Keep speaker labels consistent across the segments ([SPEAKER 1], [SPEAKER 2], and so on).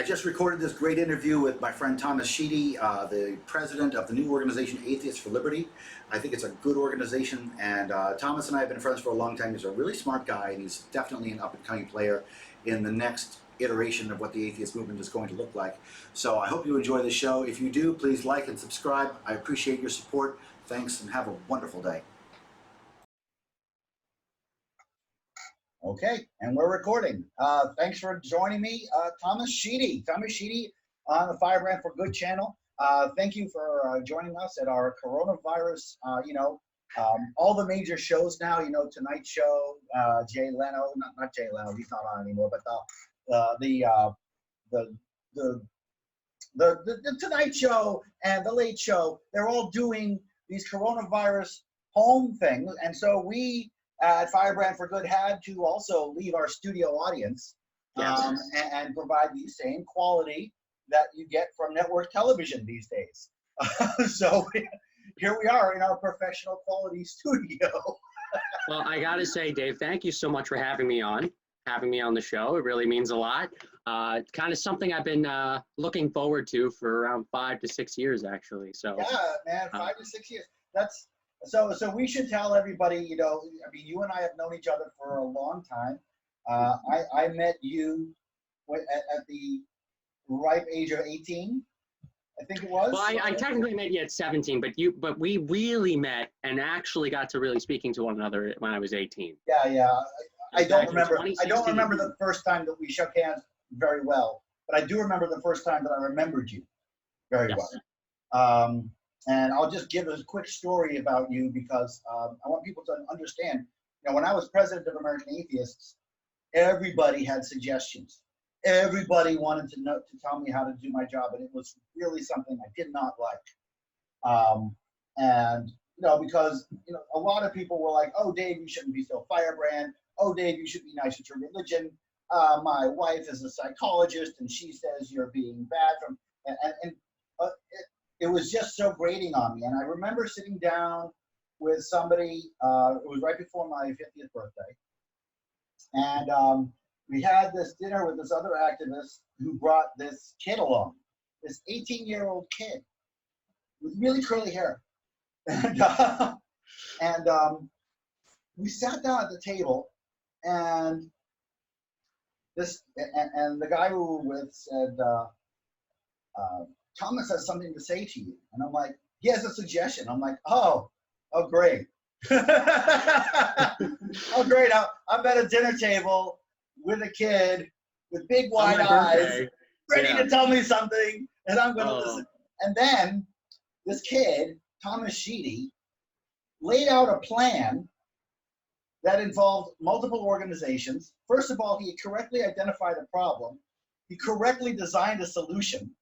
[SPEAKER 1] just recorded this great interview with my friend Thomas Sheedy, the president of the new organization Atheists for Liberty. I think it's a good organization, and Thomas and I have been friends for a long time. He's a really smart guy, and he's definitely an up-and-coming player in the next iteration of what the atheist movement is going to look like. So I hope you enjoy the show. If you do, please like and subscribe. I appreciate your support. Thanks, and have a wonderful day. Okay, and we're recording. Thanks for joining me, Thomas Sheedy. Thomas Sheedy on the Firebrand for Good channel. Thank you for joining us at our coronavirus, all the major shows now, Tonight Show, Jay Leno, not Jay Leno, he's not on anymore, but the Tonight Show and the Late Show, they're all doing these coronavirus home things, and so we at Firebrand for Good had to also leave our studio audience and provide the same quality that you get from network television these days. So here we are in our professional quality studio.
[SPEAKER 2] Well, I got to say, Dave, thank you so much for having me on the show. It really means a lot. Kind of something I've been looking forward to for around 5 to 6 years, actually. So
[SPEAKER 1] yeah, man, 5 to 6 years. That's so we should tell everybody, you and I have known each other for a long time. I met you at the ripe age of 18, I think it was.
[SPEAKER 2] Well, I technically met you at 17, but we really met and actually got to really speaking to one another when I was 18.
[SPEAKER 1] Yeah. I don't remember the first time that we shook hands very well, but I do remember the first time that I remembered you very well. And I'll just give a quick story about you because I want people to understand, when I was president of American Atheists, everybody had suggestions. Everybody wanted to tell me how to do my job, and it was really something I did not like. Because a lot of people were like, "Oh, Dave, you shouldn't be so firebrand. Oh, Dave, you should be nicer to religion. My wife is a psychologist, and she says you're being bad." It was just so grating on me. And I remember sitting down with somebody. It was right before my 50th birthday, and we had this dinner with this other activist who brought this kid along, this 18-year-old kid with really curly hair. And we sat down at the table, and the guy we were with said, "Thomas has something to say to you." And I'm like, "He has a suggestion." I'm like, oh great. Oh, great. I'm at a dinner table with a kid with big wide eyes, ready to tell me something, and I'm going to listen. And then this kid, Thomas Sheedy, laid out a plan that involved multiple organizations. First of all, he correctly identified a problem. He correctly designed a solution.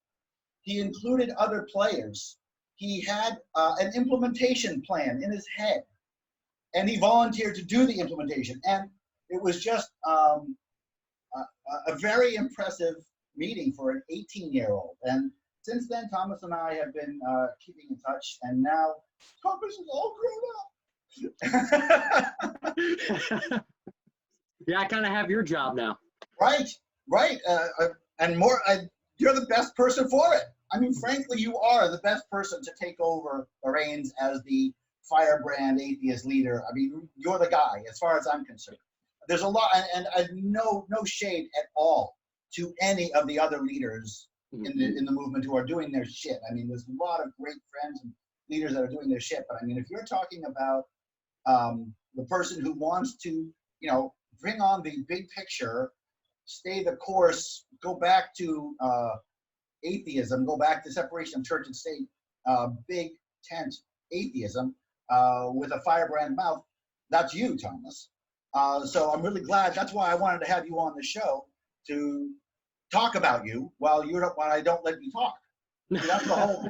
[SPEAKER 1] He included other players. He had an implementation plan in his head, and he volunteered to do the implementation. And it was just a very impressive meeting for an 18-year-old. And since then, Thomas and I have been keeping in touch, and now Thomas is all grown up.
[SPEAKER 2] Yeah, I kind of have your job now.
[SPEAKER 1] Right. And more, you're the best person for it. I mean, frankly, you are the best person to take over the reins as the firebrand atheist leader. I mean, you're the guy, as far as I'm concerned. There's a lot, and I've no shade at all to any of the other leaders in the movement who are doing their shit. I mean, there's a lot of great friends and leaders that are doing their shit. But I mean, if you're talking about the person who wants to, bring on the big picture, stay the course, go back to atheism, go back to separation of church and state, big tent atheism with a firebrand mouth, that's you, Thomas. So I'm really glad. That's why I wanted to have you on the show to talk about you while I don't let you talk. That's the whole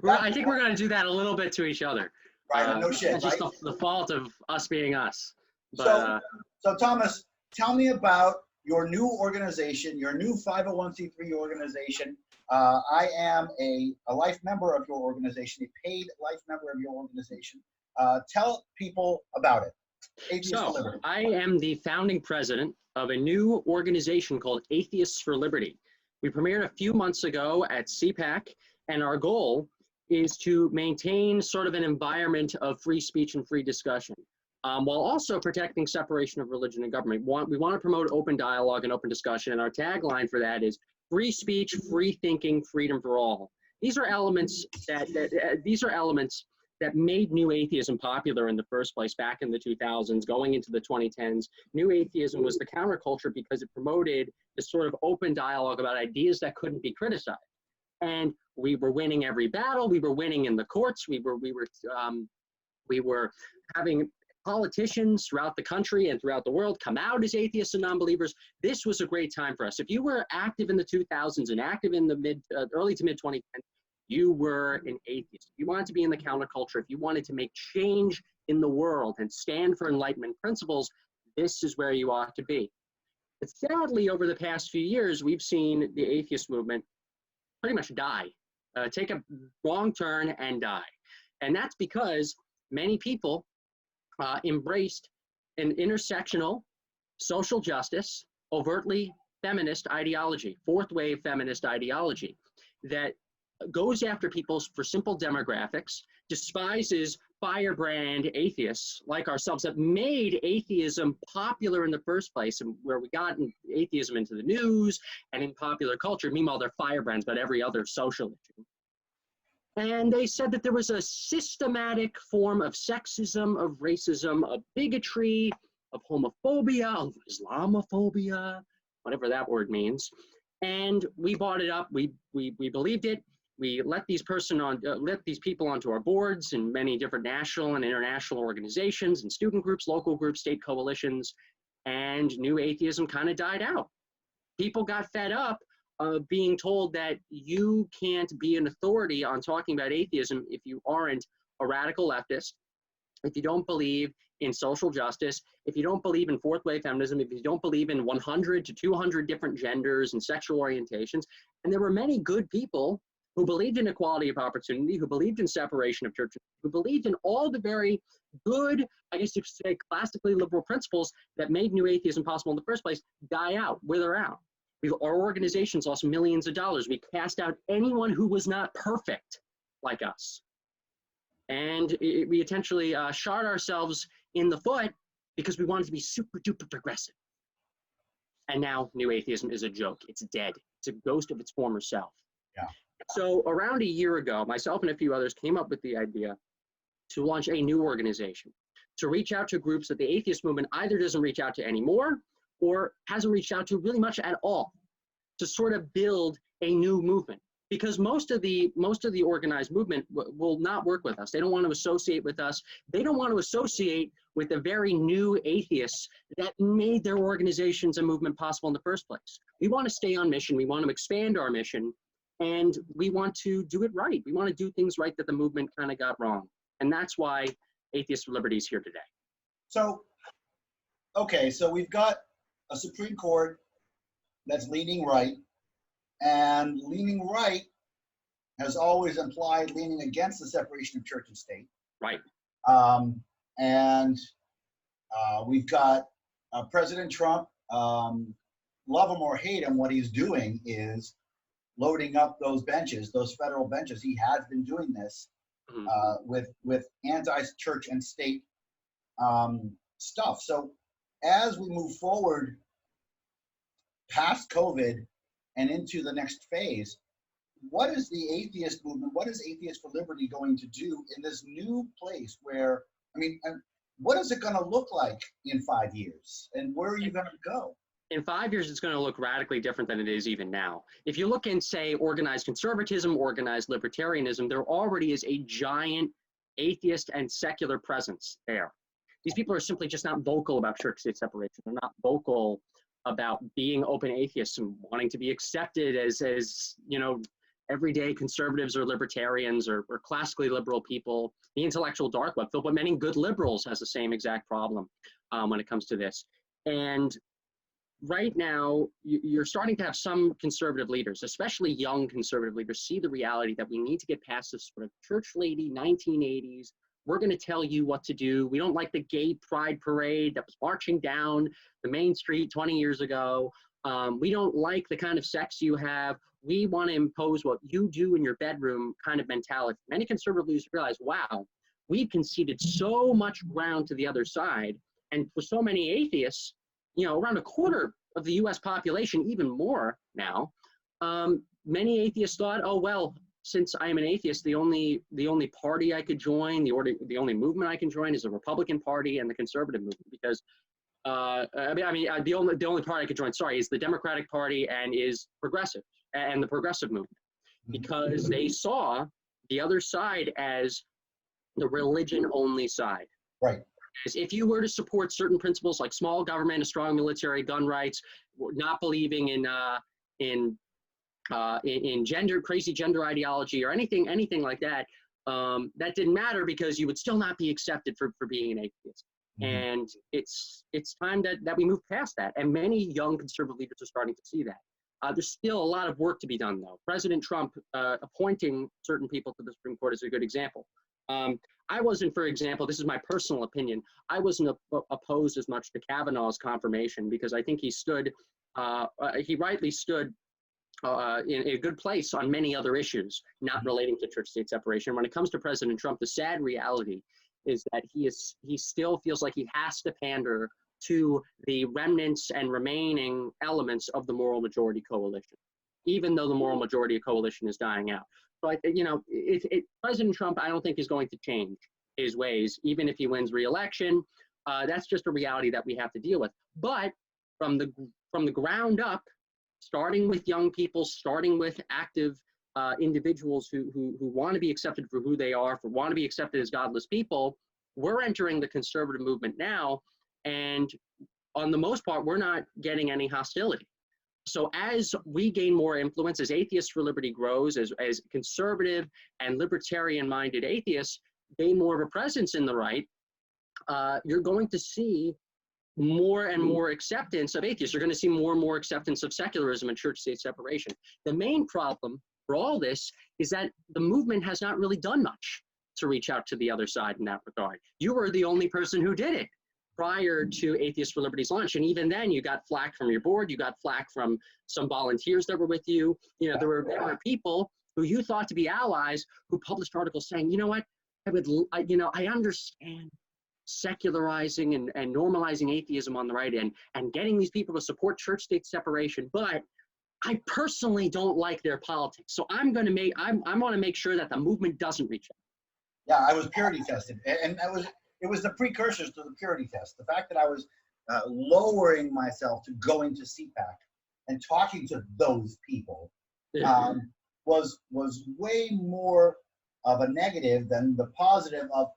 [SPEAKER 1] plan.
[SPEAKER 2] I think we're going to do that a little bit to each other.
[SPEAKER 1] Right, no shit,
[SPEAKER 2] it's
[SPEAKER 1] right?
[SPEAKER 2] just the fault of us being us. But,
[SPEAKER 1] so Thomas, tell me about your new organization, your new 501c3 organization. I am a life member of your organization, a paid life member of your organization. Tell people about it.
[SPEAKER 2] So, I am the founding president of a new organization called Atheists for Liberty. We premiered a few months ago at CPAC, and our goal is to maintain sort of an environment of free speech and free discussion, while also protecting separation of religion and government. We want to promote open dialogue and open discussion, and our tagline for that is free speech, free thinking, freedom for all. These are elements that made New Atheism popular in the first place back in the 2000s, going into the 2010s. New Atheism was the counterculture because it promoted this sort of open dialogue about ideas that couldn't be criticized. And we were winning every battle. We were winning in the courts. We were having politicians throughout the country and throughout the world come out as atheists and non-believers. This was a great time for us. If you were active in the 2000s and active in the early to mid 2010s, you were an atheist. If you wanted to be in the counterculture, if you wanted to make change in the world and stand for Enlightenment principles, this is where you ought to be. But sadly, over the past few years, we've seen the atheist movement pretty much die, take a wrong turn and die. And that's because many people embraced an intersectional social justice, overtly feminist ideology, fourth wave feminist ideology that goes after people for simple demographics, despises firebrand atheists like ourselves that made atheism popular in the first place, and where we got atheism into the news and in popular culture. Meanwhile, they're firebrands about every other social issue. And they said that there was a systematic form of sexism, of racism, of bigotry, of homophobia, of Islamophobia, whatever that word means. And we bought it up. We believed it. We let these people onto our boards in many different national and international organizations and student groups, local groups, state coalitions, and New Atheism kind of died out. People got fed up of being told that you can't be an authority on talking about atheism if you aren't a radical leftist, if you don't believe in social justice, if you don't believe in fourth wave feminism, if you don't believe in 100 to 200 different genders and sexual orientations. And there were many good people who believed in equality of opportunity, who believed in separation of church, who believed in all the very good, I guess you could say, classically liberal principles that made New Atheism possible in the first place, die out, wither out. Our organizations lost millions of dollars. We cast out anyone who was not perfect like us. And we intentionally shot ourselves in the foot because we wanted to be super duper progressive. And now New Atheism is a joke. It's dead. It's a ghost of its former self.
[SPEAKER 1] Yeah.
[SPEAKER 2] So around a year ago, myself and a few others came up with the idea to launch a new organization, to reach out to groups that the atheist movement either doesn't reach out to anymore or hasn't reached out to really much at all, to sort of build a new movement. Because most of the organized movement will not work with us. They don't want to associate with us. They don't want to associate with the very new atheists that made their organizations and movement possible in the first place. We want to stay on mission. We want to expand our mission. And we want to do it right. We want to do things right that the movement kind of got wrong. And that's why Atheist for Liberty is here today.
[SPEAKER 1] So, okay, so we've got a Supreme Court that's leaning right, and leaning right has always implied leaning against the separation of church and state.
[SPEAKER 2] Right.
[SPEAKER 1] We've got President Trump, love him or hate him, what he's doing is loading up those benches, those federal benches. He has been doing this with anti-church and state stuff. So as we move forward past COVID and into the next phase, what is the atheist movement, what is Atheist for Liberty going to do in this new place where, what is it going to look like in 5 years? And where are you going to go?
[SPEAKER 2] In 5 years, it's going to look radically different than it is even now. If you look in, say, organized conservatism, organized libertarianism, there already is a giant atheist and secular presence there. These people are simply just not vocal about church-state separation. They're not vocal about being open atheists and wanting to be accepted as everyday conservatives or libertarians or classically liberal people. The intellectual dark web, but many good liberals has the same exact problem when it comes to this. And right now, you're starting to have some conservative leaders, especially young conservative leaders, see the reality that we need to get past this sort of church lady 1980s. We're going to tell you what to do. We don't like the gay pride parade that was marching down the main street 20 years ago. We don't like the kind of sex you have. We want to impose what you do in your bedroom kind of mentality. Many conservative leaders realize, wow, we've conceded so much ground to the other side. And for so many atheists, around a quarter of the U.S. population, even more now, many atheists thought, oh, well, since I am an atheist, the only party I could join, the only movement I can join is the Republican Party and the conservative movement, because the only party I could join, is the Democratic Party and is progressive and the progressive movement, because they saw the other side as the religion-only side.
[SPEAKER 1] Right.
[SPEAKER 2] As if you were to support certain principles like small government, a strong military, gun rights, not believing in crazy gender ideology or anything like that, that didn't matter, because you would still not be accepted for being an atheist. And it's time that we move past that. And many young conservative leaders are starting to see that. There's still a lot of work to be done, though. President Trump appointing certain people to the Supreme Court is a good example. I wasn't, for example, this is my personal opinion, I wasn't opposed as much to Kavanaugh's confirmation, because I think he rightly stood in a good place on many other issues, not relating to church-state separation. When it comes to President Trump, the sad reality is that he still feels like he has to pander to the remnants and remaining elements of the moral majority coalition, even though the moral majority coalition is dying out. So President Trump, I don't think, is going to change his ways, even if he wins re-election. That's just a reality that we have to deal with. But from the ground up, starting with young people, starting with active individuals who want to be accepted for who they are, want to be accepted as godless people, we're entering the conservative movement now, and on the most part, we're not getting any hostility. So as we gain more influence, as Atheists for Liberty grows, as conservative and libertarian-minded atheists gain more of a presence in the right, you're going to see more and more acceptance of atheists. You're going to see more and more acceptance of secularism and church-state separation. The main problem for all this is that the movement has not really done much to reach out to the other side in that regard. You were the only person who did it prior to Atheists for Liberty's launch. And even then, you got flack from your board, you got flack from some volunteers that were with you. There were people who you thought to be allies who published articles saying, I understand secularizing and normalizing atheism on the right end and getting these people to support church-state separation, but I personally don't like their politics. So I want to make sure that the movement doesn't reach out.
[SPEAKER 1] Yeah, I was purity tested, and it was the precursors to the purity test. The fact that I was lowering myself to going to CPAC and talking to those people was way more of a negative than the positive of,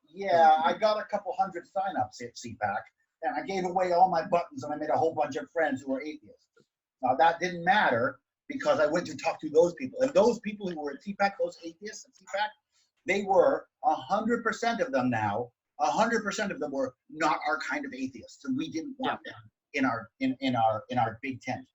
[SPEAKER 1] I got a couple hundred signups at CPAC, and I gave away all my buttons, and I made a whole bunch of friends who were atheists. Now, that didn't matter, because I went to talk to those people. And those people who were at CPAC, those atheists at CPAC, they were 100% of them now. 100% of them were not our kind of atheists, and we didn't want them in our big tent.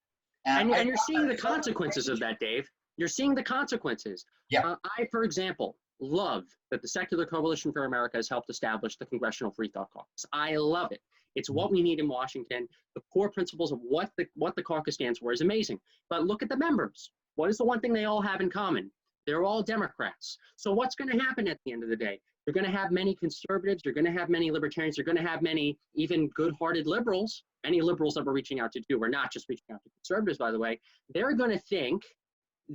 [SPEAKER 2] And you're seeing the consequences of that, Dave. You're seeing the consequences.
[SPEAKER 1] Yeah.
[SPEAKER 2] I, for example, love that the Secular Coalition for America has helped establish the Congressional Free Thought Caucus. I love it. It's what we need in Washington. The core principles of what the caucus stands for is amazing. But look at the members. What is the one thing they all have in common? They're all Democrats. So what's going to happen at the end of the day? You're going to have many conservatives. You're going to have many libertarians. You're going to have many even good-hearted liberals. Any liberals that we're reaching out to do, we're not just reaching out to conservatives, by the way. They're going to think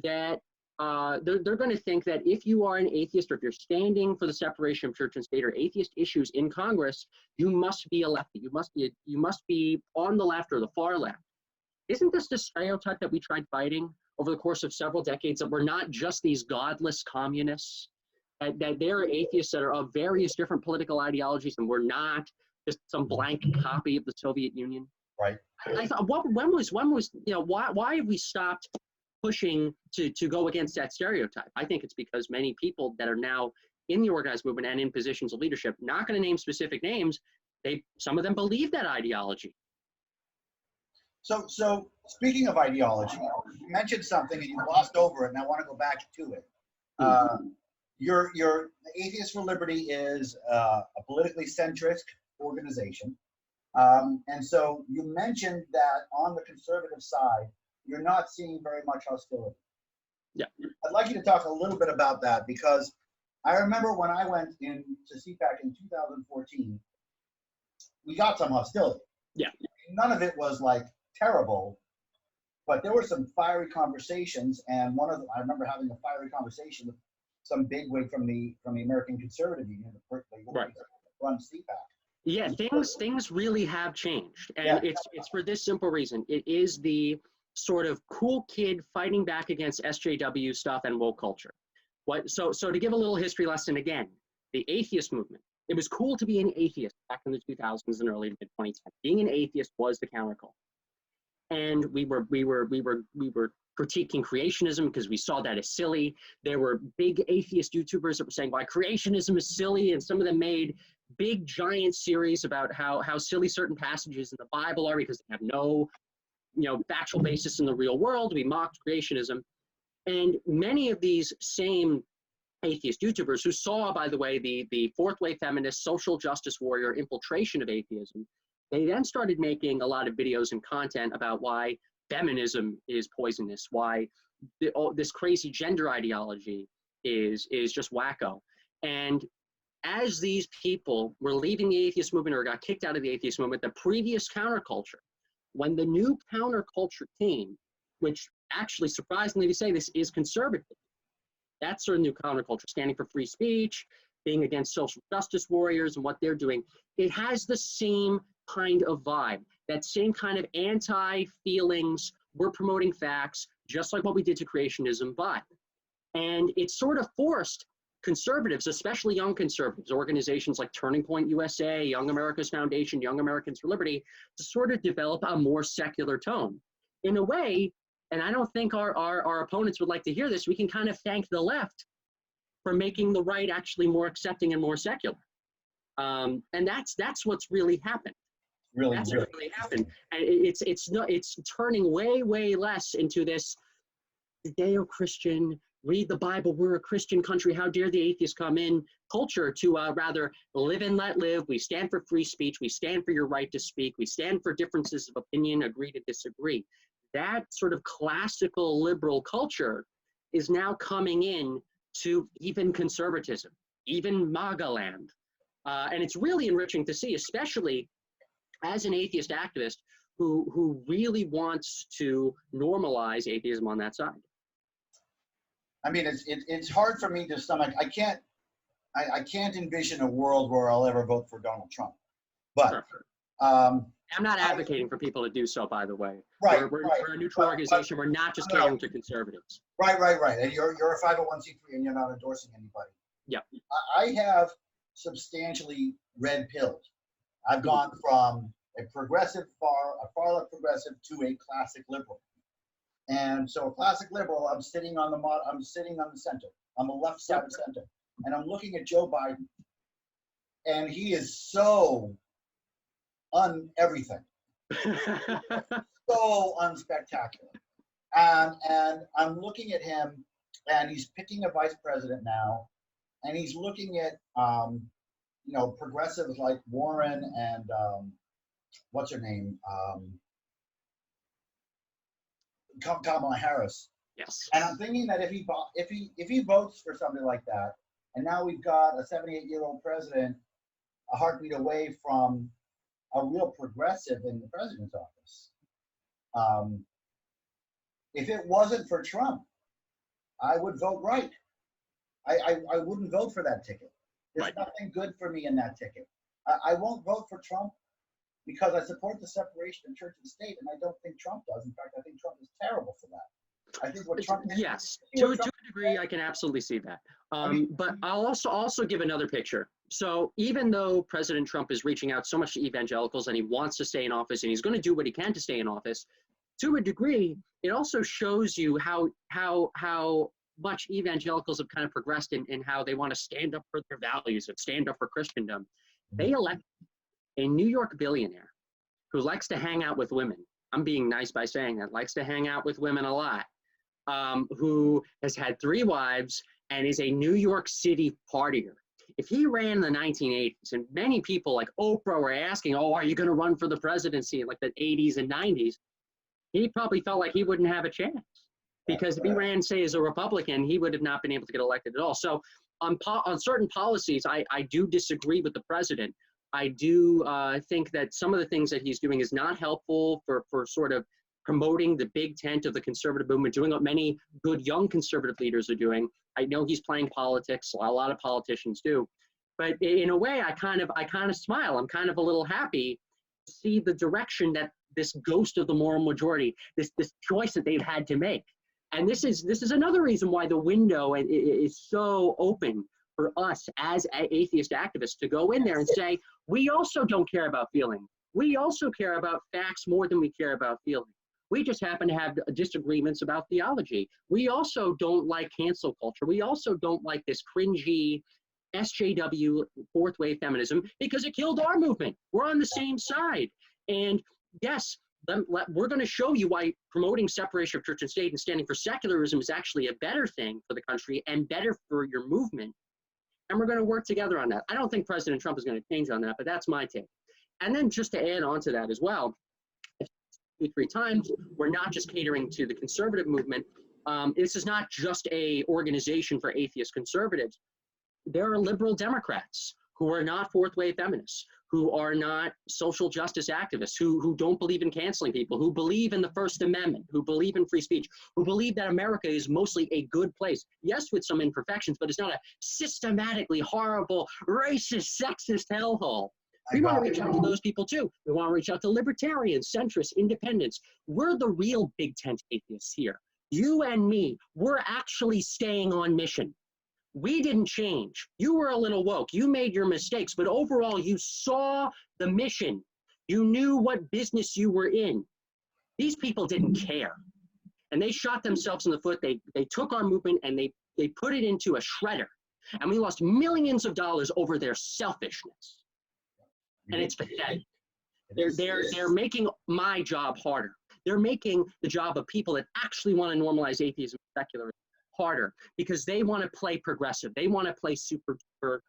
[SPEAKER 2] that they're going to think that if you are an atheist, or if you're standing for the separation of church and state or atheist issues in Congress, you must be a lefty. You must be on the left or the far left. Isn't this the stereotype that we tried fighting over the course of several decades, that we're not just these godless communists, that there are atheists that are of various different political ideologies, and we're not just some blank copy of the Soviet Union?
[SPEAKER 1] Right.
[SPEAKER 2] I thought, why have we stopped pushing to go against that stereotype? I think it's because many people that are now in the organized movement and in positions of leadership, not going to name specific names, some of them believe that ideology.
[SPEAKER 1] So speaking of ideology, you mentioned something and you glossed over it, and I want to go back to it. Your Atheists for Liberty is a politically centrist organization. And so you mentioned that on the conservative side, you're not seeing very much hostility.
[SPEAKER 2] Yeah.
[SPEAKER 1] I'd like you to talk a little bit about that, because I remember when I went in to CPAC in 2014, we got some hostility.
[SPEAKER 2] Yeah.
[SPEAKER 1] None of it was like terrible, but there were some fiery conversations, and I remember having a fiery conversation with some bigwig from the American Conservative Union,
[SPEAKER 2] Right.
[SPEAKER 1] runs CPAC.
[SPEAKER 2] Yeah, things really have changed, and
[SPEAKER 1] Yeah.
[SPEAKER 2] it's for this simple reason. It is the sort of cool kid fighting back against SJW stuff and woke culture. So to give a little history lesson again, the atheist movement. It was cool to be an atheist back in the 2000s and early mid 2010s. Being an atheist was the counterculture, and we were critiquing creationism because we saw that as silly. There were big atheist YouTubers that were saying why creationism is silly, and some of them made big giant series about how silly certain passages in the Bible are because they have no factual basis in the real world. We mocked creationism, and many of these same atheist YouTubers who saw, by the way, the fourth wave feminist social justice warrior infiltration of atheism, they then started making a lot of videos and content about why feminism is poisonous, why this crazy gender ideology is just wacko. And as these people were leaving the atheist movement or got kicked out of the atheist movement, the previous counterculture, when the new counterculture came, which actually, surprisingly to say, this is conservative, that's sort of new counterculture, standing for free speech, being against social justice warriors and what they're doing. It has the same kind of vibe, that same kind of anti-feelings, we're promoting facts, just like what we did to creationism vibe. And it sort of forced conservatives, especially young conservatives, organizations like Turning Point USA, Young America's Foundation, Young Americans for Liberty, to sort of develop a more secular tone. In a way, and I don't think our opponents would like to hear this, we can kind of thank the left for making the right actually more accepting and more secular. And that's what's really happened. That's what really happened. And it's turning way less into this Judeo-Christian, read the Bible, we're a Christian country, how dare the atheists come in culture, to rather live and let live. We stand for free speech, we stand for your right to speak, we stand for differences of opinion, agree to disagree. That sort of classical liberal culture is now coming in to even conservatism, even MAGA land. And it's really enriching to see, especially as an atheist activist who really wants to normalize atheism on that side.
[SPEAKER 1] I mean, it's hard for me to stomach. I can't envision a world where I'll ever vote for Donald Trump. But
[SPEAKER 2] I'm not advocating for people to do so, by the way.
[SPEAKER 1] Right,
[SPEAKER 2] we're a neutral organization. We're not just catering to conservatives.
[SPEAKER 1] Right. And you're a 501c3 and you're not endorsing anybody.
[SPEAKER 2] Yeah.
[SPEAKER 1] I have substantially red pilled. I've gone from a far left progressive to a classic liberal. And so a classic liberal, I'm sitting on the center, on the left side of center, and I'm looking at Joe Biden, and he is so everything, so unspectacular. And I'm looking at him, and he's picking a vice president now, and he's looking at progressives like Warren and what's her name, Kamala Harris.
[SPEAKER 2] Yes.
[SPEAKER 1] And I'm thinking that if he votes for something like that, and now we've got a 78-year-old president a heartbeat away from a real progressive in the president's office. If it wasn't for Trump, I would vote right. I wouldn't vote for that ticket. There's nothing good for me in that ticket. I won't vote for Trump because I support the separation of church and state, and I don't think Trump does. In fact, I think Trump is terrible for that. I think what Trump did,
[SPEAKER 2] yes, to a degree, I can absolutely see that. But I'll also give another picture. So even though President Trump is reaching out so much to evangelicals and he wants to stay in office and he's going to do what he can to stay in office, to a degree, it also shows you how much evangelicals have kind of progressed in how they want to stand up for their values and stand up for Christendom. They elect a New York billionaire who likes to hang out with women. I'm being nice by saying that, likes to hang out with women a lot, who has had 3 wives and is a New York City partier. if he ran in the 1980s, and many people like Oprah were asking, oh, are you going to run for the presidency in like the 80s and 90s? He probably felt like he wouldn't have a chance, because if he ran, say, as a Republican, he would have not been able to get elected at all. So on certain policies, I do disagree with the president. I do think that some of the things that he's doing is not helpful for sort of promoting the big tent of the conservative movement, doing what many good young conservative leaders are doing. I know he's playing politics, a lot of politicians do. But in a way, I kind of smile. I'm kind of a little happy to see the direction that this ghost of the moral majority, this choice that they've had to make. And this is another reason why the window is so open for us as atheist activists to go in there and say, we also don't care about feeling. We also care about facts more than we care about feeling. We just happen to have disagreements about theology. We also don't like cancel culture. We also don't like this cringy SJW fourth wave feminism because it killed our movement. We're on the same side. And yes, we're going to show you why promoting separation of church and state and standing for secularism is actually a better thing for the country and better for your movement. And we're going to work together on that. I don't think President Trump is going to change on that, but that's my take. And then just to add on to that as well, 2-3 times, we're not just catering to the conservative movement. This is not just a organization for atheist conservatives. There are liberal Democrats who are not fourth wave feminists, who are not social justice activists, who don't believe in canceling people, who believe in the First Amendment, who believe in free speech, who believe that America is mostly a good place. Yes, with some imperfections, but it's not a systematically horrible, racist, sexist hellhole. We want to reach out to those people too. We want to reach out to libertarians, centrists, independents. We're the real big tent atheists here. You and me, we're actually staying on mission. We didn't change. You were a little woke. You made your mistakes, but overall you saw the mission. You knew what business you were in. These people didn't care. And they shot themselves in the foot. They took our movement and they put it into a shredder. And we lost millions of dollars over their selfishness. And it's pathetic. They're making my job harder. They're making the job of people that actually want to normalize atheism and secularism harder because they want to play progressive. They want to play super. They're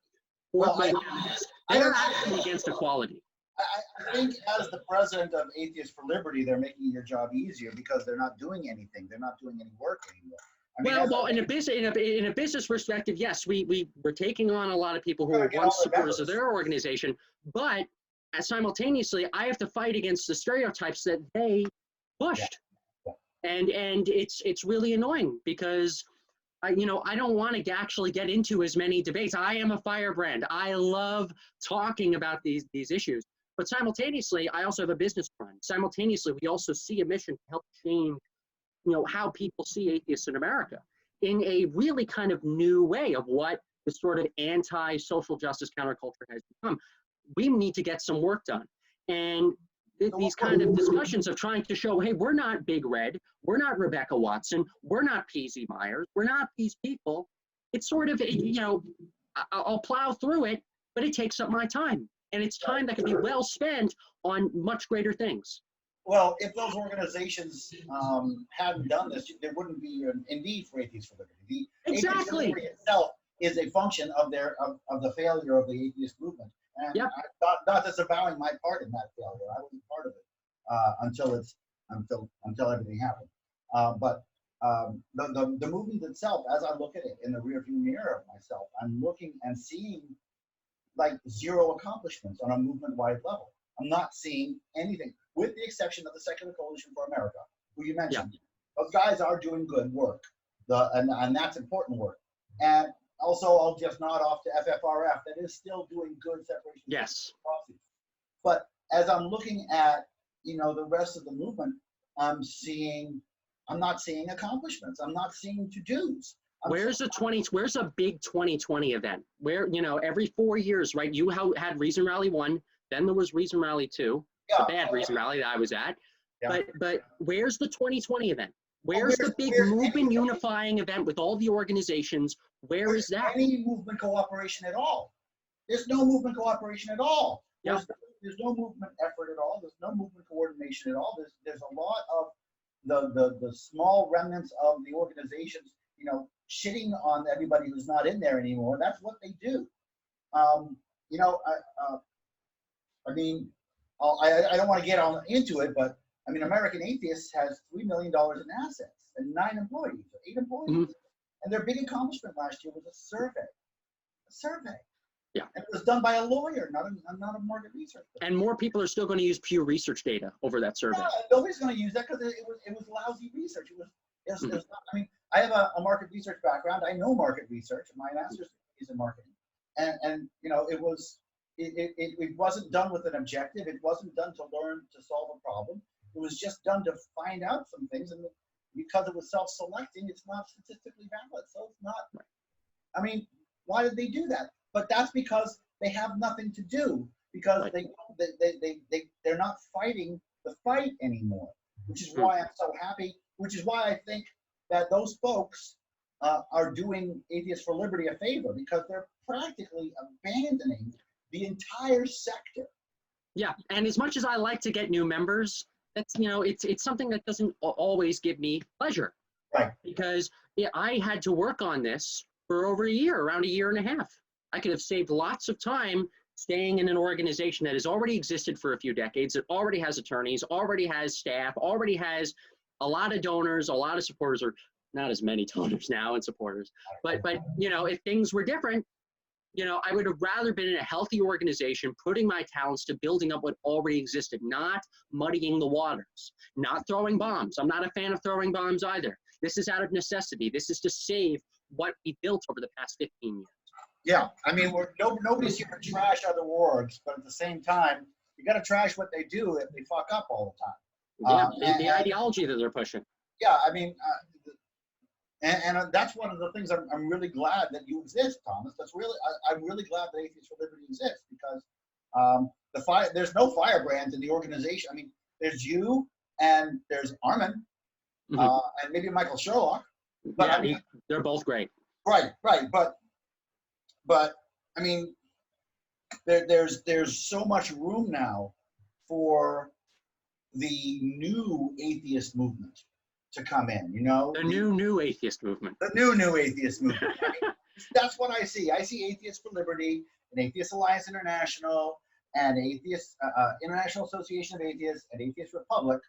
[SPEAKER 2] actually against equality.
[SPEAKER 1] I think as the president of Atheists for Liberty, they're making your job easier because they're not doing anything. They're not doing any work anymore. I mean,
[SPEAKER 2] in a business perspective, yes, we're taking on a lot of people who are once supporters of their organization, but simultaneously, I have to fight against the stereotypes that they pushed, and it's really annoying because I don't want to actually get into as many debates. I am a firebrand. I love talking about these issues, but simultaneously, I also have a business run. Simultaneously, we also see a mission to help change how people see atheists in America in a really kind of new way of what the sort of anti-social justice counterculture has become. We need to get some work done. And these kind of discussions of trying to show, hey, we're not Big Red, we're not Rebecca Watson, we're not P.Z. Myers, we're not these people. It's sort of, I'll plow through it, but it takes up my time. And it's time that can be well spent on much greater things.
[SPEAKER 1] Well, if those organizations hadn't done this, there wouldn't be a need for Atheists for Liberty. Exactly. Atheists for Liberty itself is a function of the failure of the atheist movement. And not disavowing my part in that failure. I wasn't part of it until everything happened. But the movement itself, as I look at it in the rearview mirror of myself, I'm looking and seeing like zero accomplishments on a movement-wide level. I'm not seeing anything, with the exception of the Secular Coalition for America, who you mentioned. Yeah. Those guys are doing good work, and that's important work. And also, I'll just nod off to FFRF, that is still doing good separation.
[SPEAKER 2] Yes.
[SPEAKER 1] But as I'm looking at, the rest of the movement, I'm not seeing accomplishments. I'm not seeing to-dos.
[SPEAKER 2] Where's a big 2020 event? Where, every 4 years, right? You had Reason Rally 1, then there was Reason Rally 2, the bad Reason Rally that I was at. Yeah. But where's the 2020 event? Where's the big movement unifying event with all the organizations? Where is that?
[SPEAKER 1] Any movement cooperation at all? There's no movement cooperation at all.
[SPEAKER 2] Yeah.
[SPEAKER 1] There's no movement effort at all. There's no movement coordination at all. There's a lot of the small remnants of the organizations, shitting on everybody who's not in there anymore. That's what they do. you know, I mean, I don't want to get into it, but I mean, American Atheists has $3 million in assets and 9 employees, or 8 employees.
[SPEAKER 2] Mhm.
[SPEAKER 1] And their big accomplishment last year was a survey. A survey.
[SPEAKER 2] Yeah.
[SPEAKER 1] And it was done by a lawyer, not a market research.
[SPEAKER 2] And more people are still going to use Pew Research data over that survey.
[SPEAKER 1] Yeah, nobody's going to use that because it was lousy research. It was not, I mean, I have a market research background. I know market research. My master's is in marketing, and you know, it wasn't done with an objective. It wasn't done to learn to solve a problem. It was just done to find out some things, and because it was self-selecting, it's not statistically valid. So it's not. I mean, why did they do that? But that's because they have nothing to do, because they're not fighting the fight anymore, which is why I'm so happy, which is why I think that those folks are doing Atheists for Liberty a favor, because they're practically abandoning the entire sector.
[SPEAKER 2] Yeah, and as much as I like to get new members, that's, you know, it's something that doesn't always give me pleasure.
[SPEAKER 1] Right.
[SPEAKER 2] Because I had to work on this for over a year, around a year and a half. I could have saved lots of time staying in an organization that has already existed for a few decades, that already has attorneys, already has staff, already has a lot of donors, a lot of supporters, or not as many donors now and supporters. But you know, if things were different, you know, I would have rather been in a healthy organization, putting my talents to building up what already existed, not muddying the waters, not throwing bombs. I'm not a fan of throwing bombs either. This is out of necessity. This is to save what we built over the past 15 years.
[SPEAKER 1] Yeah, I mean, nobody's here to trash other orgs, but at the same time, you got to trash what they do if they fuck up all the time.
[SPEAKER 2] Yeah, the ideology that they're pushing.
[SPEAKER 1] Yeah, I mean, and that's one of the things I'm really glad that you exist, Thomas. I'm really glad that Atheists for Liberty exists, because there's no firebrands in the organization. I mean, there's you and there's Armin, and maybe Michael Sherlock. But
[SPEAKER 2] yeah,
[SPEAKER 1] I mean,
[SPEAKER 2] they're both great.
[SPEAKER 1] Right, but I mean, there's so much room now for the new atheist movement to come in. You know,
[SPEAKER 2] the new atheist movement.
[SPEAKER 1] The new atheist movement. I mean, that's what I see. I see Atheists for Liberty, and Atheist Alliance International, and Atheist International Association of Atheists, and Atheist Republic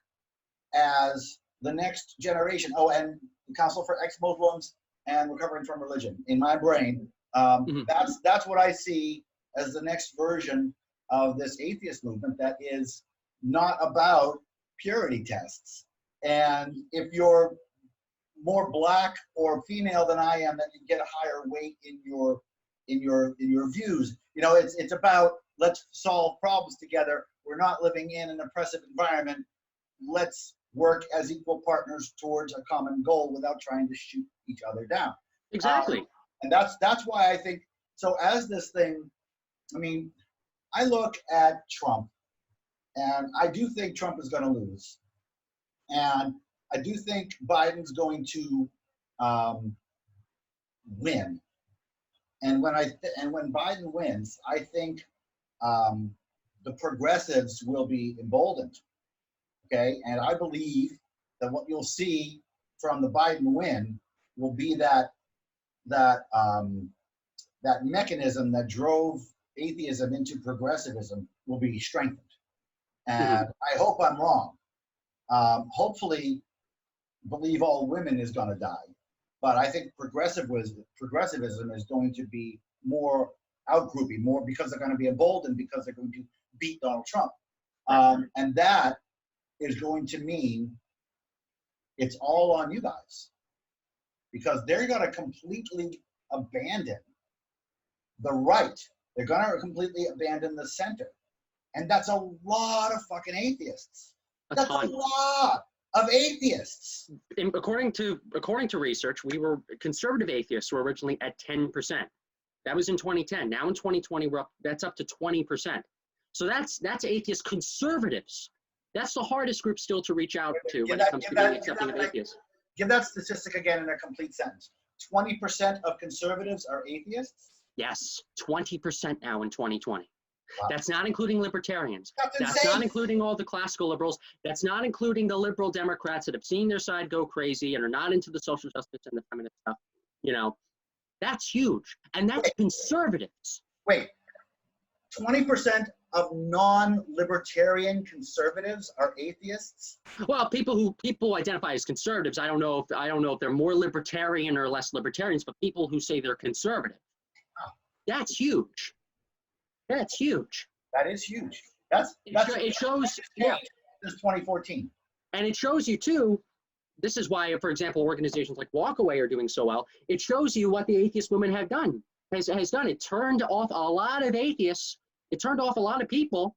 [SPEAKER 1] as the next generation. Oh, and the Council for Ex-Muslims and Recovering from Religion. In my brain, that's what I see as the next version of this atheist movement that is not about purity tests. And if you're more black or female than I am, then you get a higher weight in your views. You know, it's about, let's solve problems together. We're not living in an oppressive environment. Let's work as equal partners towards a common goal without trying to shoot each other down.
[SPEAKER 2] Exactly.
[SPEAKER 1] And that's why I think, so as this thing, I mean, I look at Trump, and I do think Trump is going to lose. And I do think Biden's going to win. And when Biden wins, I think the progressives will be emboldened. Okay, and I believe that what you'll see from the Biden win will be that mechanism that drove atheism into progressivism will be strengthened. And I hope I'm wrong. Hopefully, believe all women is going to die, but I think progressivism is going to be more outgrouping, more because they're going to be emboldened, because they're going to beat Donald Trump, and that is going to mean it's all on you guys, because they're going to completely abandon the right. They're going to completely abandon the center, and that's a lot of fucking atheists. That's a lot of atheists.
[SPEAKER 2] According to research, conservative atheists were originally at 10%. That was in 2010. Now in 2020, that's up to 20%. So that's atheist conservatives. That's the hardest group still to reach out to when it comes to being accepting of atheists.
[SPEAKER 1] Give that statistic again in a complete sentence. 20% of conservatives are atheists?
[SPEAKER 2] Yes, 20% now in 2020. Wow. That's not including libertarians.
[SPEAKER 1] That's
[SPEAKER 2] not including all the classical liberals. That's not including the liberal Democrats that have seen their side go crazy and are not into the social justice and the feminist stuff. You know, that's huge. And that's conservatives.
[SPEAKER 1] Wait, 20% of non-libertarian conservatives are atheists?
[SPEAKER 2] Well, people identify as conservatives. I don't know if they're more libertarian or less libertarians, but people who say they're conservative.
[SPEAKER 1] Oh.
[SPEAKER 2] That's huge. That's huge.
[SPEAKER 1] That is huge. It shows since 2014.
[SPEAKER 2] And it shows you too, this is why, for example, organizations like Walkaway are doing so well. It shows you what the atheist movement has done. It turned off a lot of atheists. It turned off a lot of people,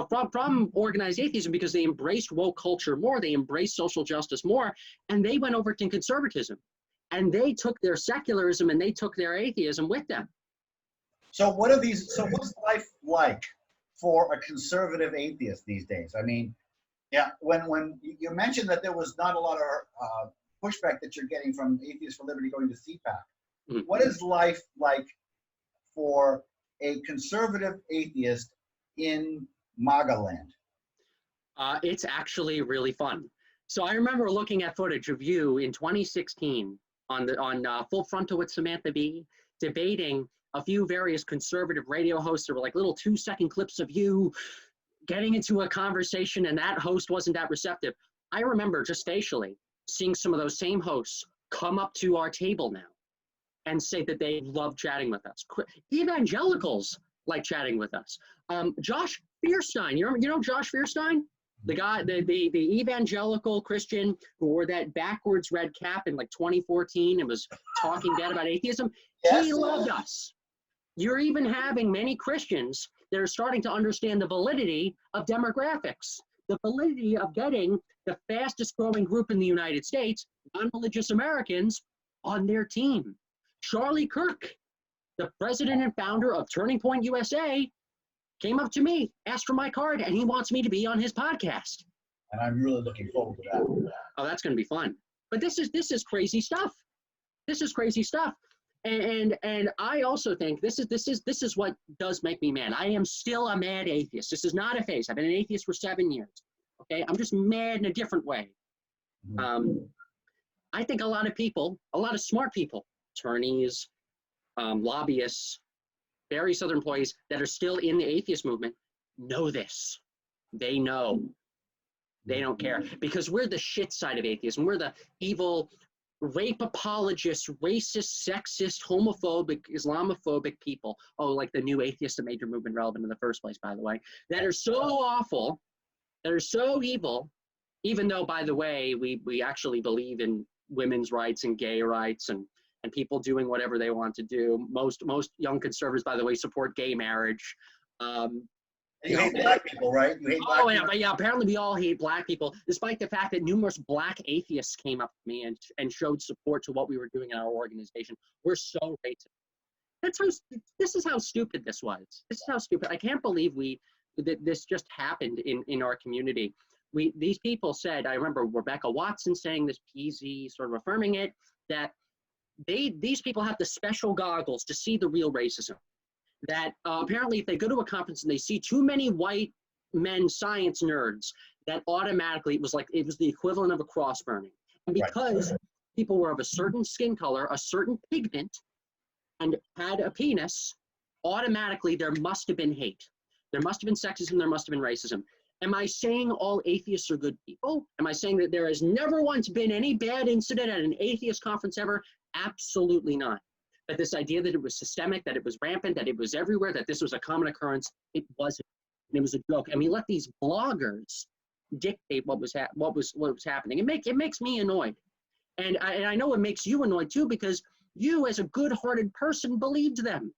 [SPEAKER 2] from organized atheism, because they embraced woke culture more, they embraced social justice more, and they went over to conservatism. And they took their secularism and they took their atheism with them.
[SPEAKER 1] So what's life like for a conservative atheist these days? I mean, yeah, when you mentioned that there was not a lot of pushback that you're getting from Atheists for Liberty going to CPAC, mm-hmm. What is life like for a conservative atheist in MAGA land?
[SPEAKER 2] It's actually really fun. So I remember looking at footage of you in 2016 on Full Frontal with Samantha Bee, debating a few various conservative radio hosts. There were like little 2-second clips of you getting into a conversation, and that host wasn't that receptive. I remember just facially seeing some of those same hosts come up to our table now and say that they love chatting with us. Evangelicals like chatting with us. Josh Fierstein, you know Josh Fierstein? The guy, the evangelical Christian who wore that backwards red cap in like 2014 and was talking bad about atheism. Yes. He loved us. You're even having many Christians that are starting to understand the validity of demographics, the validity of getting the fastest growing group in the United States, non-religious Americans, on their team. Charlie Kirk, the president and founder of Turning Point USA, came up to me, asked for my card, and he wants me to be on his podcast.
[SPEAKER 1] And I'm really looking forward to that.
[SPEAKER 2] Oh, that's going to be fun. But this is crazy stuff. This is crazy stuff. And I also think this is what does make me mad. I am still a mad atheist. This is not a phase. I've been an atheist for 7 years. Okay, I'm just mad in a different way. I think a lot of people, a lot of smart people, attorneys, lobbyists, various other employees that are still in the atheist movement know this. They know. They don't care, because we're the shit side of atheism. We're the evil, rape apologists, racist, sexist, homophobic, Islamophobic people. Oh, like the new atheists that made your movement relevant in the first place, by the way, that are so awful, that are so evil, even though, by the way, we actually believe in women's rights and gay rights and people doing whatever they want to do. Most young conservatives, by the way, support gay marriage.
[SPEAKER 1] You hate black people, right? You hate black people.
[SPEAKER 2] But yeah, apparently we all hate black people, despite the fact that numerous black atheists came up to me and showed support to what we were doing in our organization. We're so racist. This is how stupid this was. This is how stupid. I can't believe that this just happened in our community. These people said, I remember Rebecca Watson saying this, PZ sort of affirming it, that these people have the special goggles to see the real racism. That apparently if they go to a conference and they see too many white men science nerds, that automatically it was the equivalent of a cross burning. And because people were of a certain skin color, a certain pigment, and had a penis, automatically there must have been hate. There must have been sexism, there must have been racism. Am I saying all atheists are good people? Am I saying that there has never once been any bad incident at an atheist conference ever? Absolutely not. But this idea that it was systemic, that it was rampant, that it was everywhere, that this was a common occurrence, it wasn't. And it was a joke. And we let these bloggers dictate what was happening. It makes me annoyed. And I know it makes you annoyed too, because you as a good-hearted person believed them.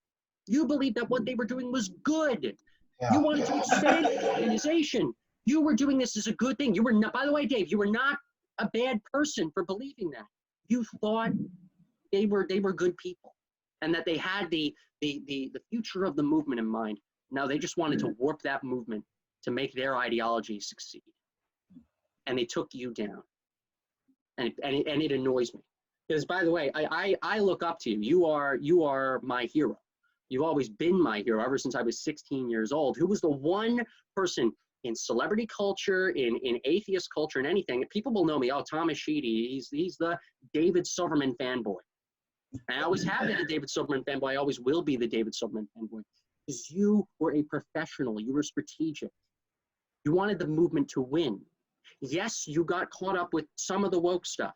[SPEAKER 2] You believed that what they were doing was good. Yeah. You wanted to expand the organization. You were doing this as a good thing. You were not, by the way, Dave, you were not a bad person for believing that. You thought they were good people, and that they had the future of the movement in mind. Now they just wanted to warp that movement to make their ideology succeed, and they took you down. And it annoys me, because, by the way, I look up to you. You are my hero. You've always been my hero ever since I was 16 years old. Who was the one person in celebrity culture, in atheist culture, and anything? People will know me. Oh, Thomas Sheedy. He's the David Silverman fanboy. And I always have been a David Silverman fanboy. I always will be the David Silverman fanboy. Because you were a professional. You were strategic. You wanted the movement to win. Yes, you got caught up with some of the woke stuff,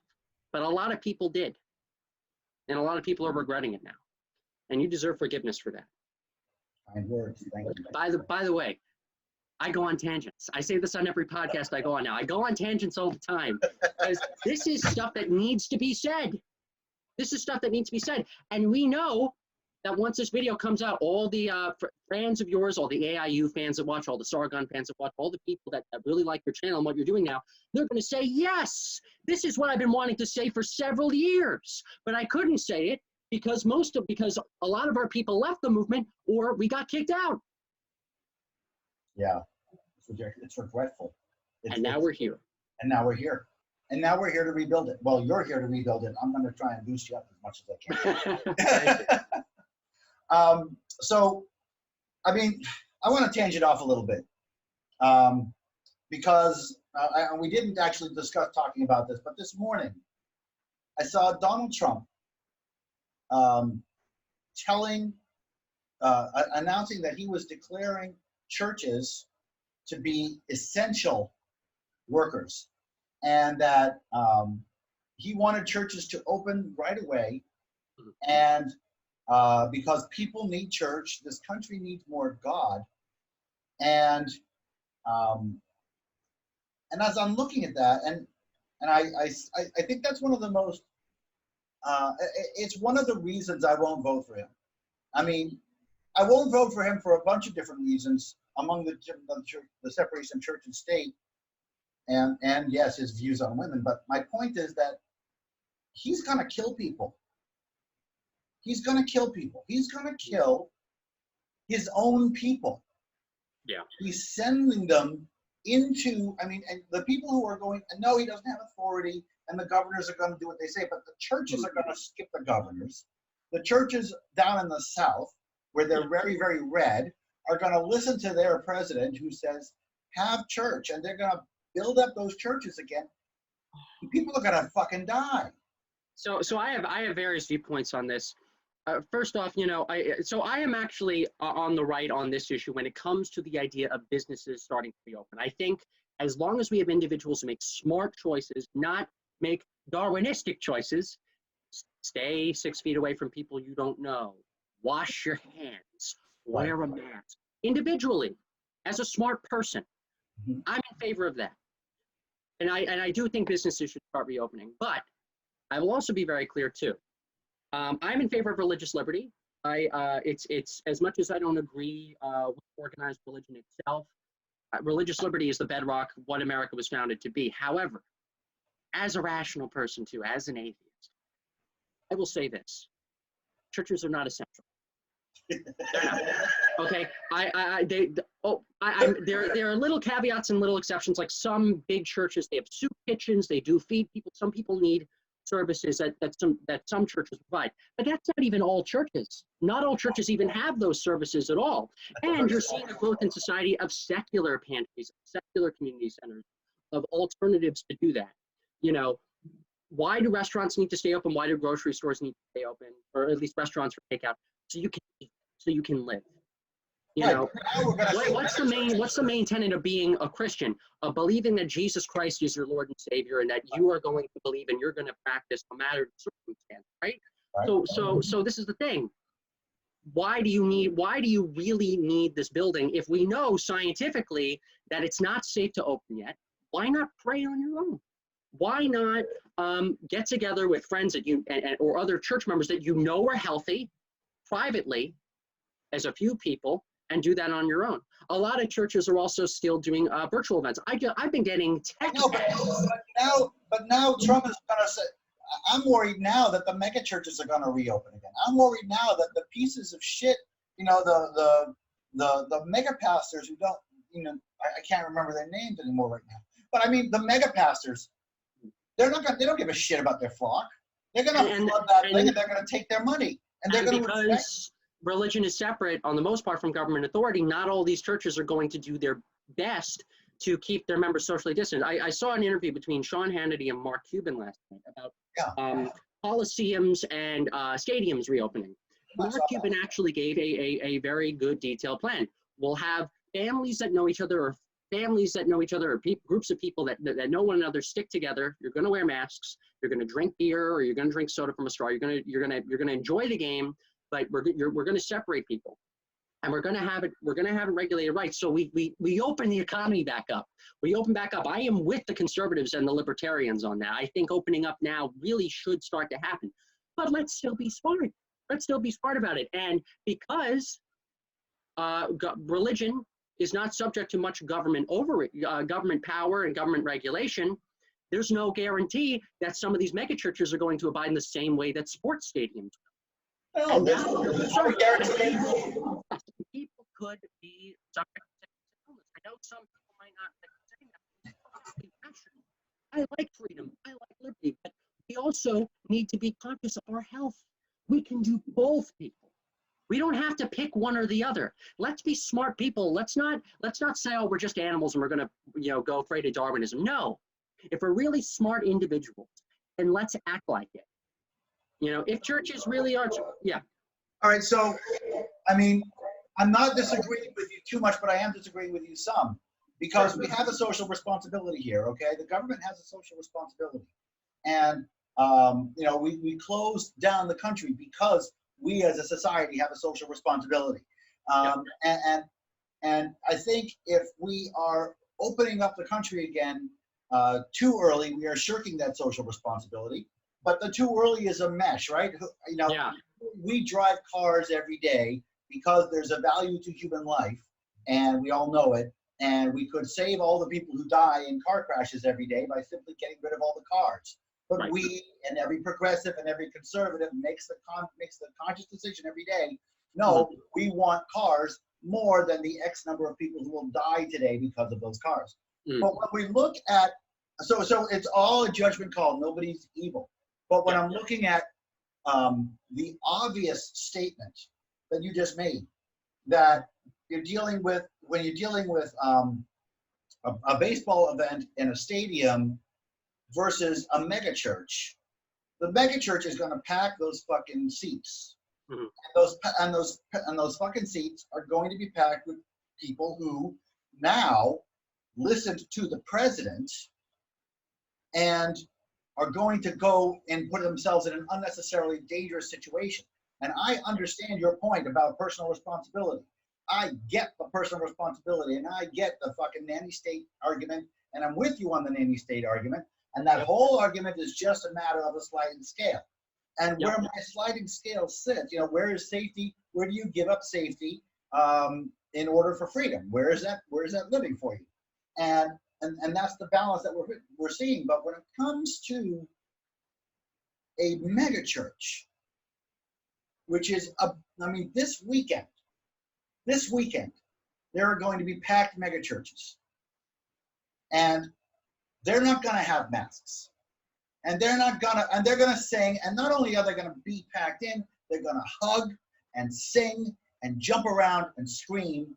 [SPEAKER 2] but a lot of people did. And a lot of people are regretting it now. And you deserve forgiveness for that.
[SPEAKER 1] Kind words. Thank you.
[SPEAKER 2] By the way, I go on tangents. I say this on every podcast I go on now. I go on tangents all the time. Because this is stuff that needs to be said. This is stuff that needs to be said. And we know that once this video comes out, all the fans of yours, all the AIU fans that watch, all the Sargon fans that watch, all the people that really like your channel and what you're doing now, they're going to say, yes, this is what I've been wanting to say for several years. But I couldn't say it because a lot of our people left the movement or we got kicked out.
[SPEAKER 1] Yeah, it's regretful.
[SPEAKER 2] And now we're here.
[SPEAKER 1] And now we're here. And now we're here to rebuild it. Well, you're here to rebuild it. I'm going to try and boost you up as much as I can. So, I mean, I want to tangent off a little bit because we didn't actually discuss talking about this, but this morning I saw Donald Trump announcing that he was declaring churches to be essential workers and that he wanted churches to open right away and because people need church, this country needs more God, and as I'm looking at that, and I think that's one of the most, it's one of the reasons I won't vote for him. I mean, I won't vote for him for a bunch of different reasons, among the separation of church and state, and yes, his views on women. But my point is that he's going to kill people. He's going to kill people. He's going to kill his own people.
[SPEAKER 2] Yeah.
[SPEAKER 1] He's sending them into, I mean, and the people who are going, and no, he doesn't have authority, and the governors are going to do what they say, but the churches are going to skip the governors. The churches down in the South, where they're very, very red, are going to listen to their president who says, have church, and they're going to build up those churches again. People are going to fucking die.
[SPEAKER 2] So I have various viewpoints on this. First off, I am actually on the right on this issue when it comes to the idea of businesses starting to reopen. I think as long as we have individuals who make smart choices, not make Darwinistic choices, stay 6 feet away from people you don't know, wash your hands, wear a mask, individually, as a smart person. Mm-hmm. I'm in favor of that. And I do think businesses should start reopening, but I will also be very clear too. I'm in favor of religious liberty. It's as much as I don't agree with organized religion itself, religious liberty is the bedrock of what America was founded to be. However, as a rational person too, as an atheist, I will say this: churches are not essential. Okay, there are little caveats and little exceptions. Like some big churches, they have soup kitchens, they do feed people. Some people need services that some churches provide, but that's not even all churches. Not all churches even have those services at all. And you're seeing a growth in society of secular pantries, secular community centers, of alternatives to do that. Why do restaurants need to stay open? Why do grocery stores need to stay open, or at least restaurants for takeout? So you can eat, so you can live. What's the main tenet of being a Christian? Of believing that Jesus Christ is your Lord and Savior, and that you are going to believe and you're going to practice no matter the circumstance, right? So this is the thing. Why do you really need this building if we know scientifically that it's not safe to open yet? Why not pray on your own? Why not get together with friends that you or other church members that you know are healthy, privately, as a few people, and do that on your own? A lot of churches are also still doing virtual events. I've been getting text.
[SPEAKER 1] But now Trump is going to say, I'm worried now that the mega churches are going to reopen again. I'm worried now that the pieces of shit, the mega pastors who don't, I can't remember their names anymore right now. But I mean, the mega pastors, they don't give a shit about their flock. They're going to flood that thing, and they're going to take their money, and they're going to
[SPEAKER 2] because religion is separate on the most part from government authority. Not all these churches are going to do their best to keep their members socially distant. I saw an interview between Sean Hannity and Mark Cuban last night about coliseums and stadiums reopening. Mark
[SPEAKER 1] saw
[SPEAKER 2] Cuban actually gave a very good detailed plan. We'll have families that know each other, or families that know each other, or groups of people that know one another stick together. You're going to wear masks. You're going to drink beer, or you're going to drink soda from a straw. You're going to enjoy the game, but we're going to separate people, and we're going to have it regulated right. So we open the economy back up. We open back up. I am with the conservatives and the libertarians on that. I think opening up now really should start to happen, but let's still be smart. Let's still be smart about it. And because religion is not subject to much government government power and government regulation, there's no guarantee that some of these megachurches are going to abide in the same way that sports stadiums will.
[SPEAKER 1] Oh, there's no guarantee.
[SPEAKER 2] People could be subject to illness. I know some people might not like saying that. It's rational. I like freedom. I like liberty, but we also need to be conscious of our health. We can do both, people. We don't have to pick one or the other. Let's be smart people. Let's not say, oh, we're just animals and we're going to go afraid of Darwinism. No. If we're really smart individuals, then let's act like it. If churches really are, yeah.
[SPEAKER 1] All right, so, I mean, I'm not disagreeing with you too much, but I am disagreeing with you some, because we have a social responsibility here, okay? The government has a social responsibility. And, we closed down the country because we as a society have a social responsibility. And I think if we are opening up the country again too early, we are shirking that social responsibility. But the too early is a mesh, right? We drive cars every day because there's a value to human life, and we all know it. And we could save all the people who die in car crashes every day by simply getting rid of all the cars. But
[SPEAKER 2] Right.
[SPEAKER 1] We, and every progressive and every conservative, makes the conscious decision every day. No, we want cars more than the X number of people who will die today because of those cars. But when we look at, so it's all a judgment call. Nobody's evil. But when I'm looking at the obvious statement that you just made, that when you're dealing with a baseball event in a stadium versus a megachurch, the megachurch is going to pack those fucking seats. And those fucking seats are going to be packed with people who now listened to the president and are going to go and put themselves in an unnecessarily dangerous situation. And I understand your point about personal responsibility. I get the personal responsibility, and I get the fucking nanny state argument, and I'm with you on the nanny state argument. And that whole argument is just a matter of a sliding scale. And where my sliding scale sits, where is safety? Where do you give up safety in order for freedom? Where is that living for you? And that's the balance that we're seeing. But when it comes to a mega church, which is this weekend, there are going to be packed mega churches, and they're not going to have masks, and they're going to sing, and not only are they going to be packed in, they're going to hug and sing and jump around and scream.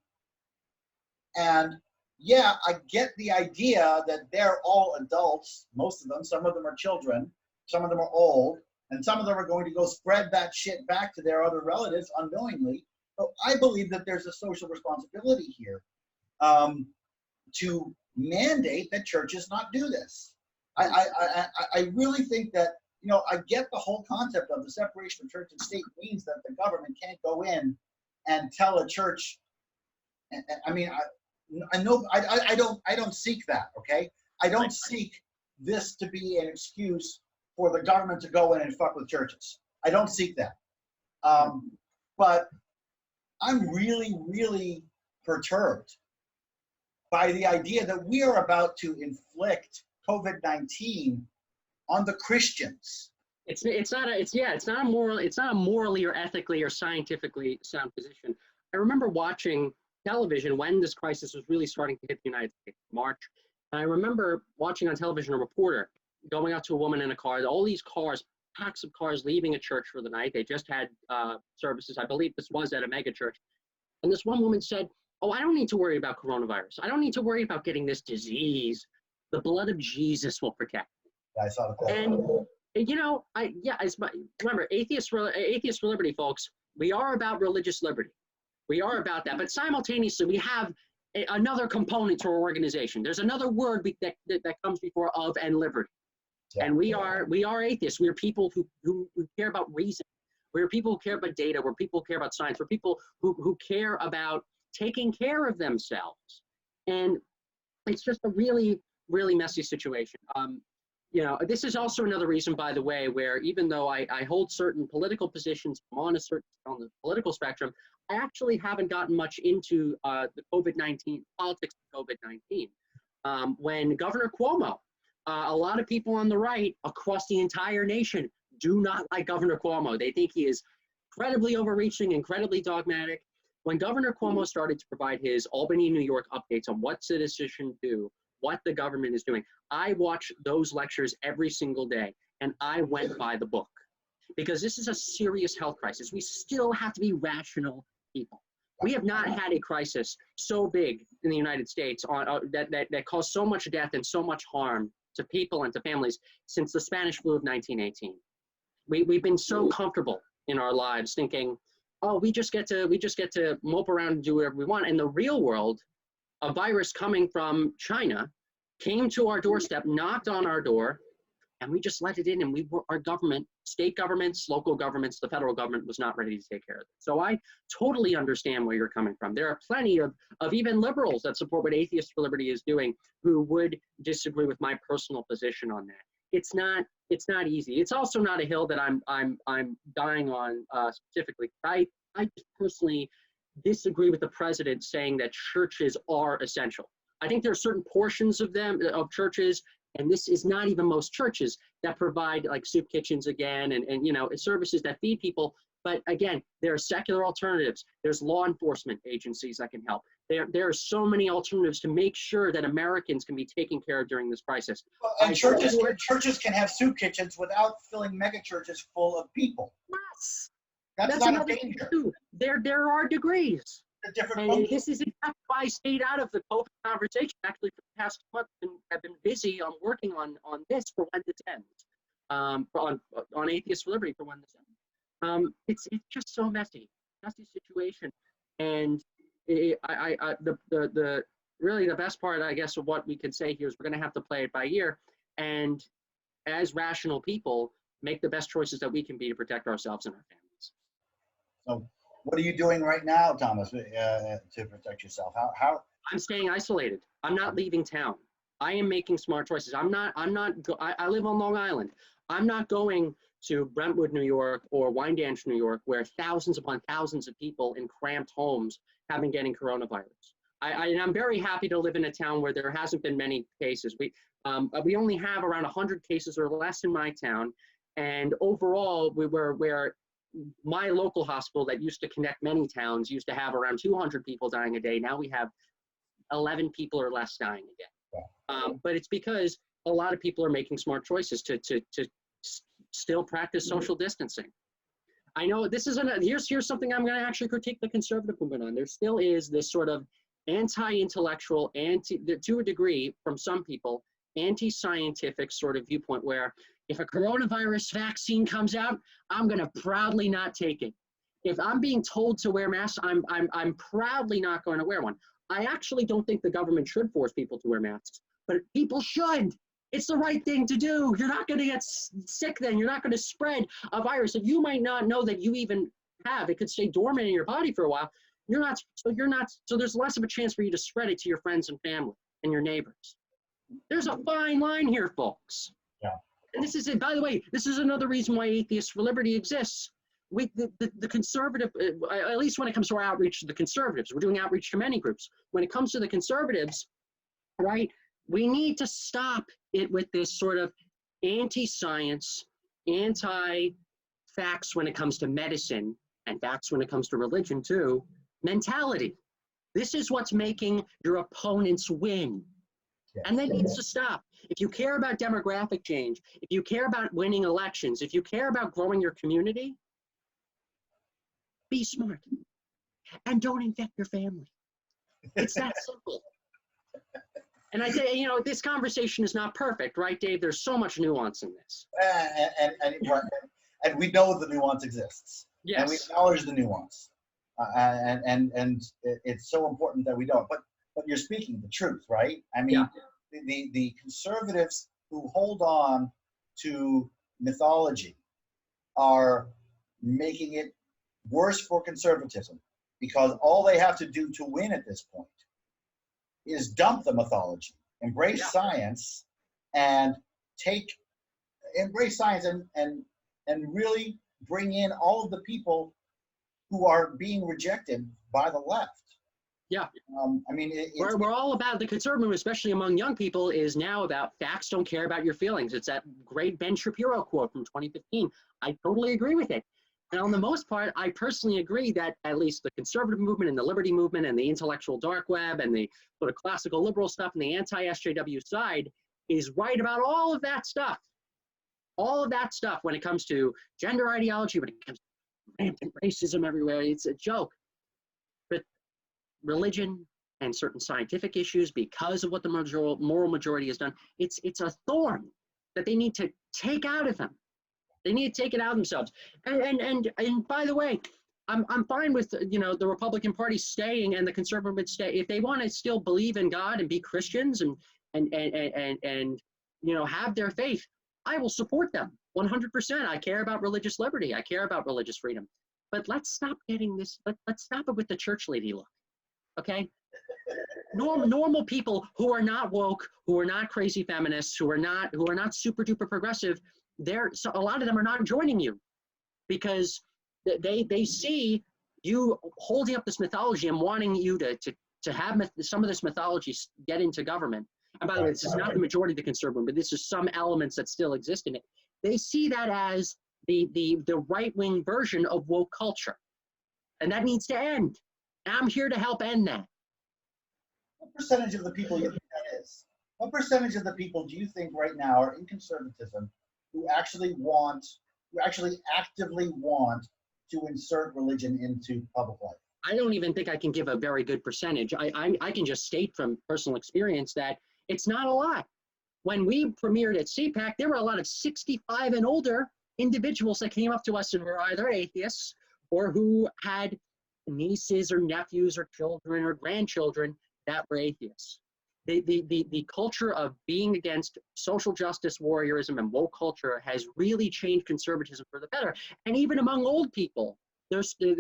[SPEAKER 1] And yeah, I get the idea that they're all adults, most of them. Some of them are children, some of them are old, and some of them are going to go spread that shit back to their other relatives unknowingly. But I believe that there's a social responsibility here to mandate that churches not do this. I really think that, I get the whole concept of the separation of church and state means that the government can't go in and tell a church. I don't seek that, okay? I don't seek this to be an excuse for the government to go in and fuck with churches. I don't seek that. But I'm really, really perturbed by the idea that we are about to inflict COVID-19 on the Christians.
[SPEAKER 2] It's not a morally or ethically or scientifically sound position. I remember watching television when this crisis was really starting to hit the United States in March. And I remember watching on television a reporter going out to a woman in a car, all these cars, packs of cars leaving a church for the night. They just had services. I believe this was at a mega church. And this one woman said, "Oh, I don't need to worry about coronavirus. I don't need to worry about getting this disease. The blood of Jesus will protect me."
[SPEAKER 1] I saw the quote.
[SPEAKER 2] And You know, remember, Atheists for Liberty, folks, we are about religious liberty. We are about that. But simultaneously, we have another component to our organization. There's another word that comes before of and liberty. Yeah. And we are atheists. We are people who care about reason. We're people who care about data. We're people who care about science. We're people who care about taking care of themselves. And it's just a really, really messy situation. You know, this is also another reason, by the way, where even though I hold certain political positions on the political spectrum, I actually haven't gotten much into the COVID-19 politics of COVID-19. When Governor Cuomo, a lot of people on the right across the entire nation do not like Governor Cuomo. They think he is incredibly overreaching, incredibly dogmatic. When Governor Cuomo started to provide his Albany, New York updates on what citizens should do, what the government is doing, I watch those lectures every single day, and I went by the book. Because this is a serious health crisis. We still have to be rational people. We have not had a crisis so big in the United States that caused so much death and so much harm to people and to families since the Spanish flu of 1918. We've been so comfortable in our lives thinking, oh, we just get to mope around and do whatever we want. In the real world, a virus coming from China came to our doorstep, knocked on our door, and we just let it in. And our government, state governments, local governments, the federal government was not ready to take care of it. So I totally understand where you're coming from. There are plenty of even liberals that support what Atheists for Liberty is doing who would disagree with my personal position on that. It's not easy. It's also not a hill that I'm dying on specifically. I just personally disagree with the president saying that churches are essential. I think there are certain portions of churches, and this is not even most churches, that provide like soup kitchens again and you know, services that feed people. But again, there are secular alternatives. There's law enforcement agencies that can help. There are so many alternatives to make sure that Americans can be taken care of during this crisis.
[SPEAKER 1] Well, and churches can have soup kitchens without filling mega churches full of people.
[SPEAKER 2] Yes.
[SPEAKER 1] That's not a danger.
[SPEAKER 2] There are degrees. And this is exactly why I stayed out of the COVID conversation. Actually, for the past month, I've been busy working on this for when this ends, on Atheists for Liberty for when this ends. It's just so messy situation, and really the best part, I guess, of what we can say here is we're going to have to play it by ear, and as rational people, make the best choices that we can be to protect ourselves and our families.
[SPEAKER 1] So, what are you doing right now, Thomas, to protect yourself? How?
[SPEAKER 2] I'm staying isolated. I'm not leaving town. I am making smart choices. I live on Long Island. I'm not going to Brentwood, New York, or Wyandanch, New York, where thousands upon thousands of people in cramped homes have been getting coronavirus. And I'm very happy to live in a town where there hasn't been many cases. We only have around 100 cases or less in my town, and overall, where my local hospital that used to connect many towns used to have around 200 people dying a day. Now we have 11 people or less dying a day. But it's because a lot of people are making smart choices to still practice social distancing. I know this is here's something I'm going to actually critique the conservative movement on. There still is this sort of anti-intellectual, to a degree from some people, anti-scientific sort of viewpoint where if a coronavirus vaccine comes out, I'm going to proudly not take it. If I'm being told to wear masks, I'm proudly not going to wear one. I actually don't think the government should force people to wear masks, but people should. It's the right thing to do. You're not going to get sick then. You're not going to spread a virus that you might not know that you even have. It could stay dormant in your body for a while. So there's less of a chance for you to spread it to your friends and family and your neighbors. There's a fine line here, folks.
[SPEAKER 1] Yeah.
[SPEAKER 2] And this is it. By the way, this is another reason why Atheists for Liberty exists. The conservative, at least when it comes to our outreach to the conservatives, we're doing outreach to many groups. When it comes to the conservatives, right, we need to stop it with this sort of anti-science, anti-facts when it comes to medicine, and facts when it comes to religion too, mentality. This is what's making your opponents win. And that needs to stop. If you care about demographic change, if you care about winning elections, if you care about growing your community, be smart. And don't infect your family. It's that simple. And I think, this conversation is not perfect, right, Dave? There's so much nuance in this.
[SPEAKER 1] And we know the nuance exists.
[SPEAKER 2] Yes.
[SPEAKER 1] And we acknowledge the nuance. And it's so important that we don't. But you're speaking the truth, right? I mean, the conservatives who hold on to mythology are making it worse for conservatism, because all they have to do to win at this point is dump the mythology, embrace science, and and really bring in all of the people who are being rejected by the left.
[SPEAKER 2] Yeah.
[SPEAKER 1] I mean,
[SPEAKER 2] we're all about the conservative, especially among young people, is now about facts don't care about your feelings. It's that great Ben Shapiro quote from 2015. I totally agree with it. And on the most part, I personally agree that at least the conservative movement and the liberty movement and the intellectual dark web and the sort of classical liberal stuff and the anti-SJW side is right about all of that stuff. All of that stuff when it comes to gender ideology, when it comes to rampant racism everywhere, it's a joke. But religion and certain scientific issues, because of what the moral majority has done, it's a thorn that they need to take out of them. They need to take it out of themselves. And by the way, I'm fine with the Republican Party staying and the conservative stay if they want to still believe in God and be Christians and have their faith. I will support them 100%. I care about religious liberty. I care about religious freedom. But let's stop getting this. Let's stop it with the church lady look. Okay? Normal people who are not woke, who are not crazy feminists, who are not super duper progressive. A lot of them are not joining you because they see you holding up this mythology and wanting you to have some of this mythology get into government. And by the way, this is not the majority of the conservative, but this is some elements that still exist in it. They see that as the right-wing version of woke culture. And that needs to end. And I'm here to help end that.
[SPEAKER 1] What percentage of the people you think that is? What percentage of the people do you think right now are in conservatism who actually actively want to insert religion into public life?
[SPEAKER 2] I don't even think I can give a very good percentage. I can just state from personal experience that it's not a lot. When we premiered at CPAC, there were a lot of 65 and older individuals that came up to us and were either atheists or who had nieces or nephews or children or grandchildren that were atheists. The culture of being against social justice warriorism and woke culture has really changed conservatism for the better. And even among old people, they're coming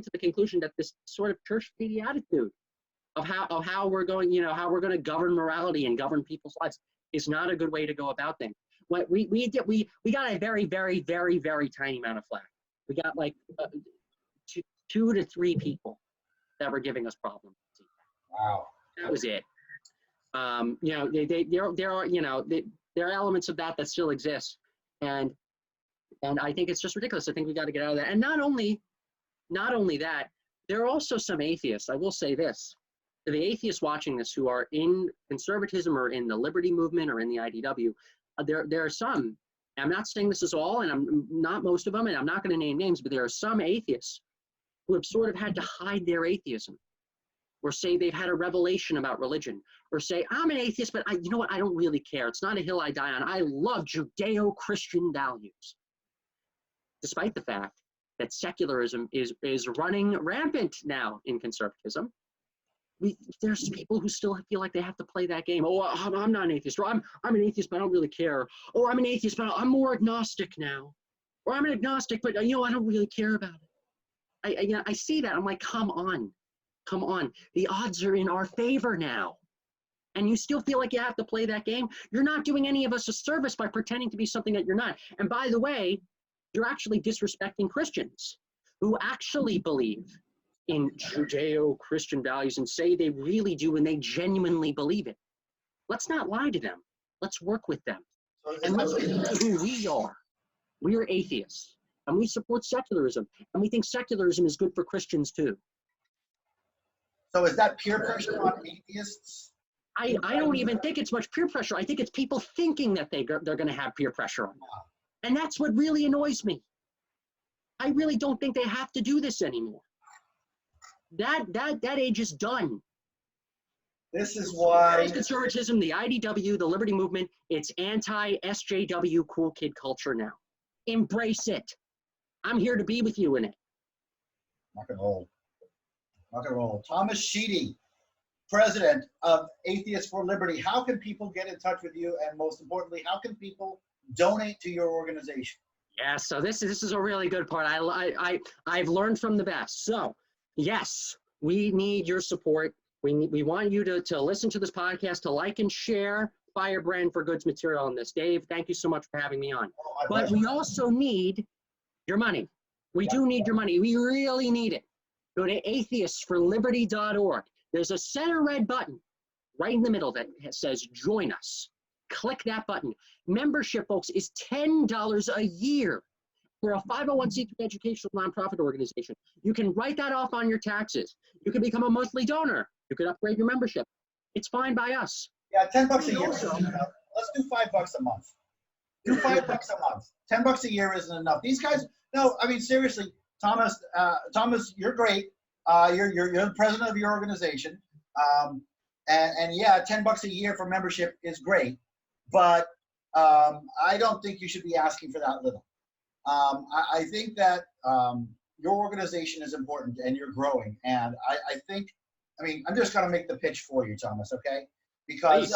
[SPEAKER 2] to the conclusion that this sort of church-lady attitude of how we're going to govern morality and govern people's lives is not a good way to go about things. What we got a very, very, very, very tiny amount of flack. We got like 2 to 3 people that were giving us problems.
[SPEAKER 1] Wow.
[SPEAKER 2] That was it. There are elements of that still exist, and I think it's just ridiculous. I think we got to get out of that. And not only that, there are also some atheists. I will say this: to the atheists watching this who are in conservatism or in the liberty movement or in the IDW, there are some. I'm not saying this is all, and I'm not most of them, and I'm not going to name names, but there are some atheists who have sort of had to hide their atheism, or say they've had a revelation about religion, or say, I'm an atheist, but you know what, I don't really care. It's not a hill I die on. I love Judeo-Christian values. Despite the fact that secularism is running rampant now in conservatism, there's people who still feel like they have to play that game. Oh, I'm not an atheist, or I'm an atheist, but I don't really care. Or I'm an atheist, but I'm more agnostic now. Or I'm an agnostic, but I don't really care about it. I see that. I'm like, come on. The odds are in our favor now. And you still feel like you have to play that game? You're not doing any of us a service by pretending to be something that you're not. And by the way, you're actually disrespecting Christians who actually believe in Judeo-Christian values and say they really do and they genuinely believe it. Let's not lie to them. Let's work with them. And let's be who we are. We are atheists. And we support secularism. And we think secularism is good for Christians too.
[SPEAKER 1] So is that peer pressure on atheists?
[SPEAKER 2] I don't even think it's much peer pressure. I think it's people thinking that they're going to have peer pressure on them. And that's what really annoys me. I really don't think they have to do this anymore. That age is done.
[SPEAKER 1] This is why
[SPEAKER 2] conservatism, the IDW, the Liberty Movement, it's anti-SJW cool kid culture now. Embrace it. I'm here to be with you in it.
[SPEAKER 1] Rock and roll. Rock and roll. Thomas Sheedy, president of Atheists for Liberty. How can people get in touch with you? And most importantly, how can people donate to your organization?
[SPEAKER 2] Yeah, so this is a really good part. I've learned from the best. So, yes, we need your support. We want you to listen to this podcast, to like and share Firebrand for Goods material on this. Dave, thank you so much for having me on.
[SPEAKER 1] Oh,
[SPEAKER 2] but we also need your money. We do need your money. We really need it. Go to atheistsforliberty.org. There's a center red button right in the middle that says join us. Click that button. Membership, folks, is $10 a year. We're a 501c3 educational nonprofit organization. You can write that off on your taxes. You can become a monthly donor. You can upgrade your membership. It's fine by us.
[SPEAKER 1] Yeah, $10 a year. Let's do $5 a month. Do $5 a month. $10 a year isn't enough. These guys, no, I mean seriously, Thomas, you're great. You're the president of your organization, and yeah, $10 a year for membership is great, but I don't think you should be asking for that little. I think that your organization is important and you're growing, and I think, I mean, I'm just going to make the pitch for you, Thomas, okay? Because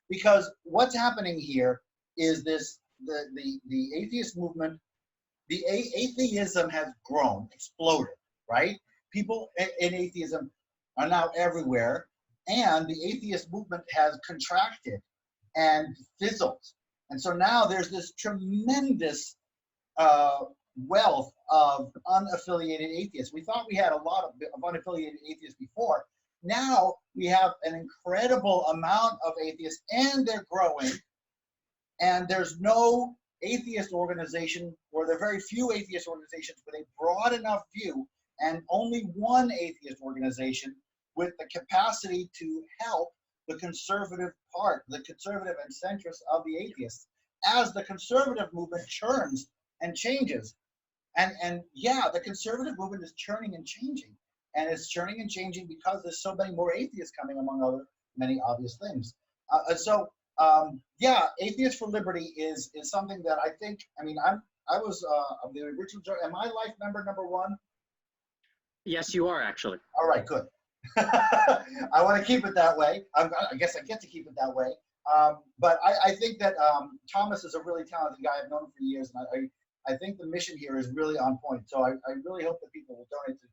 [SPEAKER 1] because what's happening here is the atheist movement, the atheism has grown, exploded, right? People in atheism are now everywhere, and the atheist movement has contracted and fizzled. And so now there's this tremendous wealth of unaffiliated atheists. We thought we had a lot of unaffiliated atheists before. Now we have an incredible amount of atheists, and they're growing. And there's no atheist organization, or there are very few atheist organizations with a broad enough view, and only one atheist organization with the capacity to help the conservative part, the conservative and centrist of the atheists, as the conservative movement churns and changes. And yeah, the conservative movement is churning and changing. And it's churning and changing because there's so many more atheists coming, among other many obvious things. Yeah, Atheists for Liberty is something that I think, I mean, I was the original, am I life member #1?
[SPEAKER 2] Yes, you are actually.
[SPEAKER 1] All right, good. I want to keep it that way. I guess I get to keep it that way. But I think that Thomas is a really talented guy. I've known him for years, and I think the mission here is really on point. So I really hope that people will donate to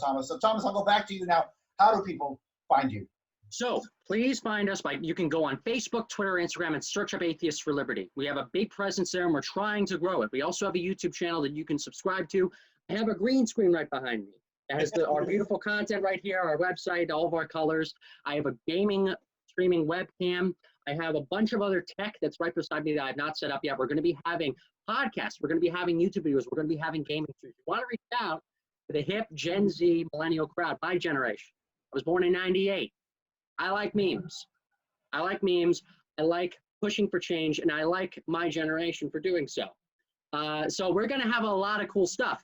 [SPEAKER 1] Thomas. So Thomas, I'll go back to you now. How do people find you?
[SPEAKER 2] So please find us you can go on Facebook, Twitter, Instagram, and search up Atheists for Liberty. We have a big presence there, and we're trying to grow it. We also have a YouTube channel that you can subscribe to. I have a green screen right behind me. It has our beautiful content right here, our website, all of our colors. I have a gaming streaming webcam. I have a bunch of other tech that's right beside me that I've not set up yet. We're going to be having podcasts. We're going to be having YouTube videos. We're going to be having gaming streams. If you want to reach out to the hip Gen Z millennial crowd, my generation. I was born in '98. I like memes. I like pushing for change, and I like my generation for doing so. So we're going to have a lot of cool stuff.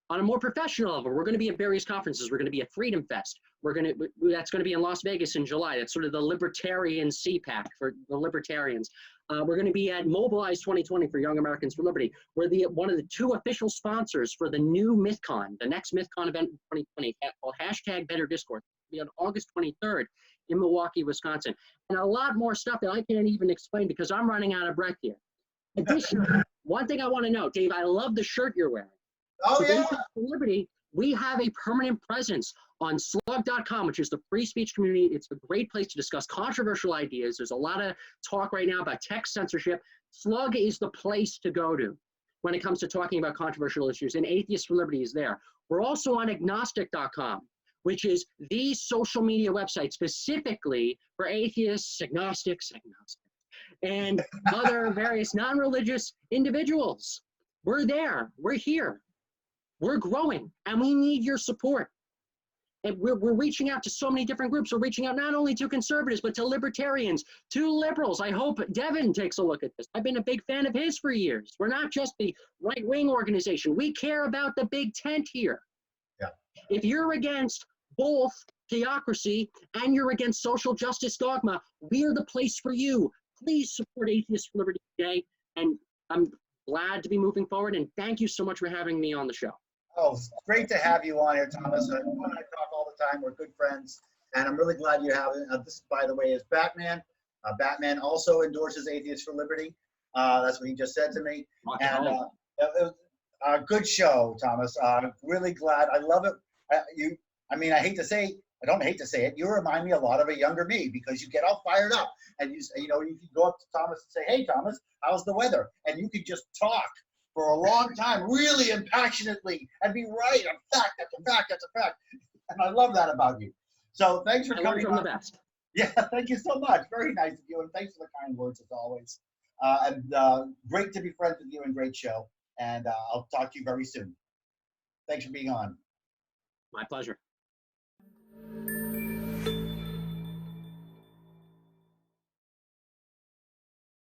[SPEAKER 2] On a more professional level, we're going to be at various conferences. We're going to be at Freedom Fest. That's going to be in Las Vegas in July. That's sort of the libertarian CPAC for the libertarians. We're going to be at Mobilize 2020 for Young Americans for Liberty. We're one of the 2 official sponsors for the new MythCon, the next MythCon event in 2020, called #BetterDiscourse. It'll be on August 23rd in Milwaukee, Wisconsin. And a lot more stuff that I can't even explain because I'm running out of breath here. Additionally, one thing I want to know, Dave, I love the shirt you're wearing.
[SPEAKER 1] Oh,
[SPEAKER 2] so
[SPEAKER 1] yeah.
[SPEAKER 2] For Liberty, we have a permanent presence on slug.com, which is the free speech community. It's a great place to discuss controversial ideas. There's a lot of talk right now about tech censorship. Slug is the place to go to when it comes to talking about controversial issues, and Atheists for Liberty is there. We're also on agnostic.com, which is the social media website specifically for atheists, agnostics, and other various non-religious individuals. We're there. We're here. We're growing, and we need your support. And we're reaching out to so many different groups. We're reaching out not only to conservatives, but to libertarians, to liberals. I hope Devin takes a look at this. I've been a big fan of his for years. We're not just the right-wing organization. We care about the big tent here.
[SPEAKER 1] Yeah.
[SPEAKER 2] If you're against both theocracy, and you're against social justice dogma, we're the place for you. Please support Atheists for Liberty today. And I'm glad to be moving forward. And thank you so much for having me on the show.
[SPEAKER 1] Oh, it's great to have you on here, Thomas. You and I talk all the time. We're good friends. And I'm really glad you have it. This, by the way, is Batman. Batman also endorses Atheists for Liberty. That's what he just said to me. And it was a good show, Thomas. I'm really glad. I love it. I mean, I hate to say, I don't hate to say it. You remind me a lot of a younger me because you get all fired up and you know, you can go up to Thomas and say, "Hey, Thomas, how's the weather?" And you could just talk for a long time, really and passionately, and be right. A fact, that's a fact, that's a fact. And I love that about you. So thanks for coming
[SPEAKER 2] from
[SPEAKER 1] on.
[SPEAKER 2] the best.
[SPEAKER 1] Yeah, thank you so much. Very nice of you, and thanks for the kind words as always. Great to be friends with you and great show. And I'll talk to you very soon. Thanks for being on.
[SPEAKER 2] My pleasure.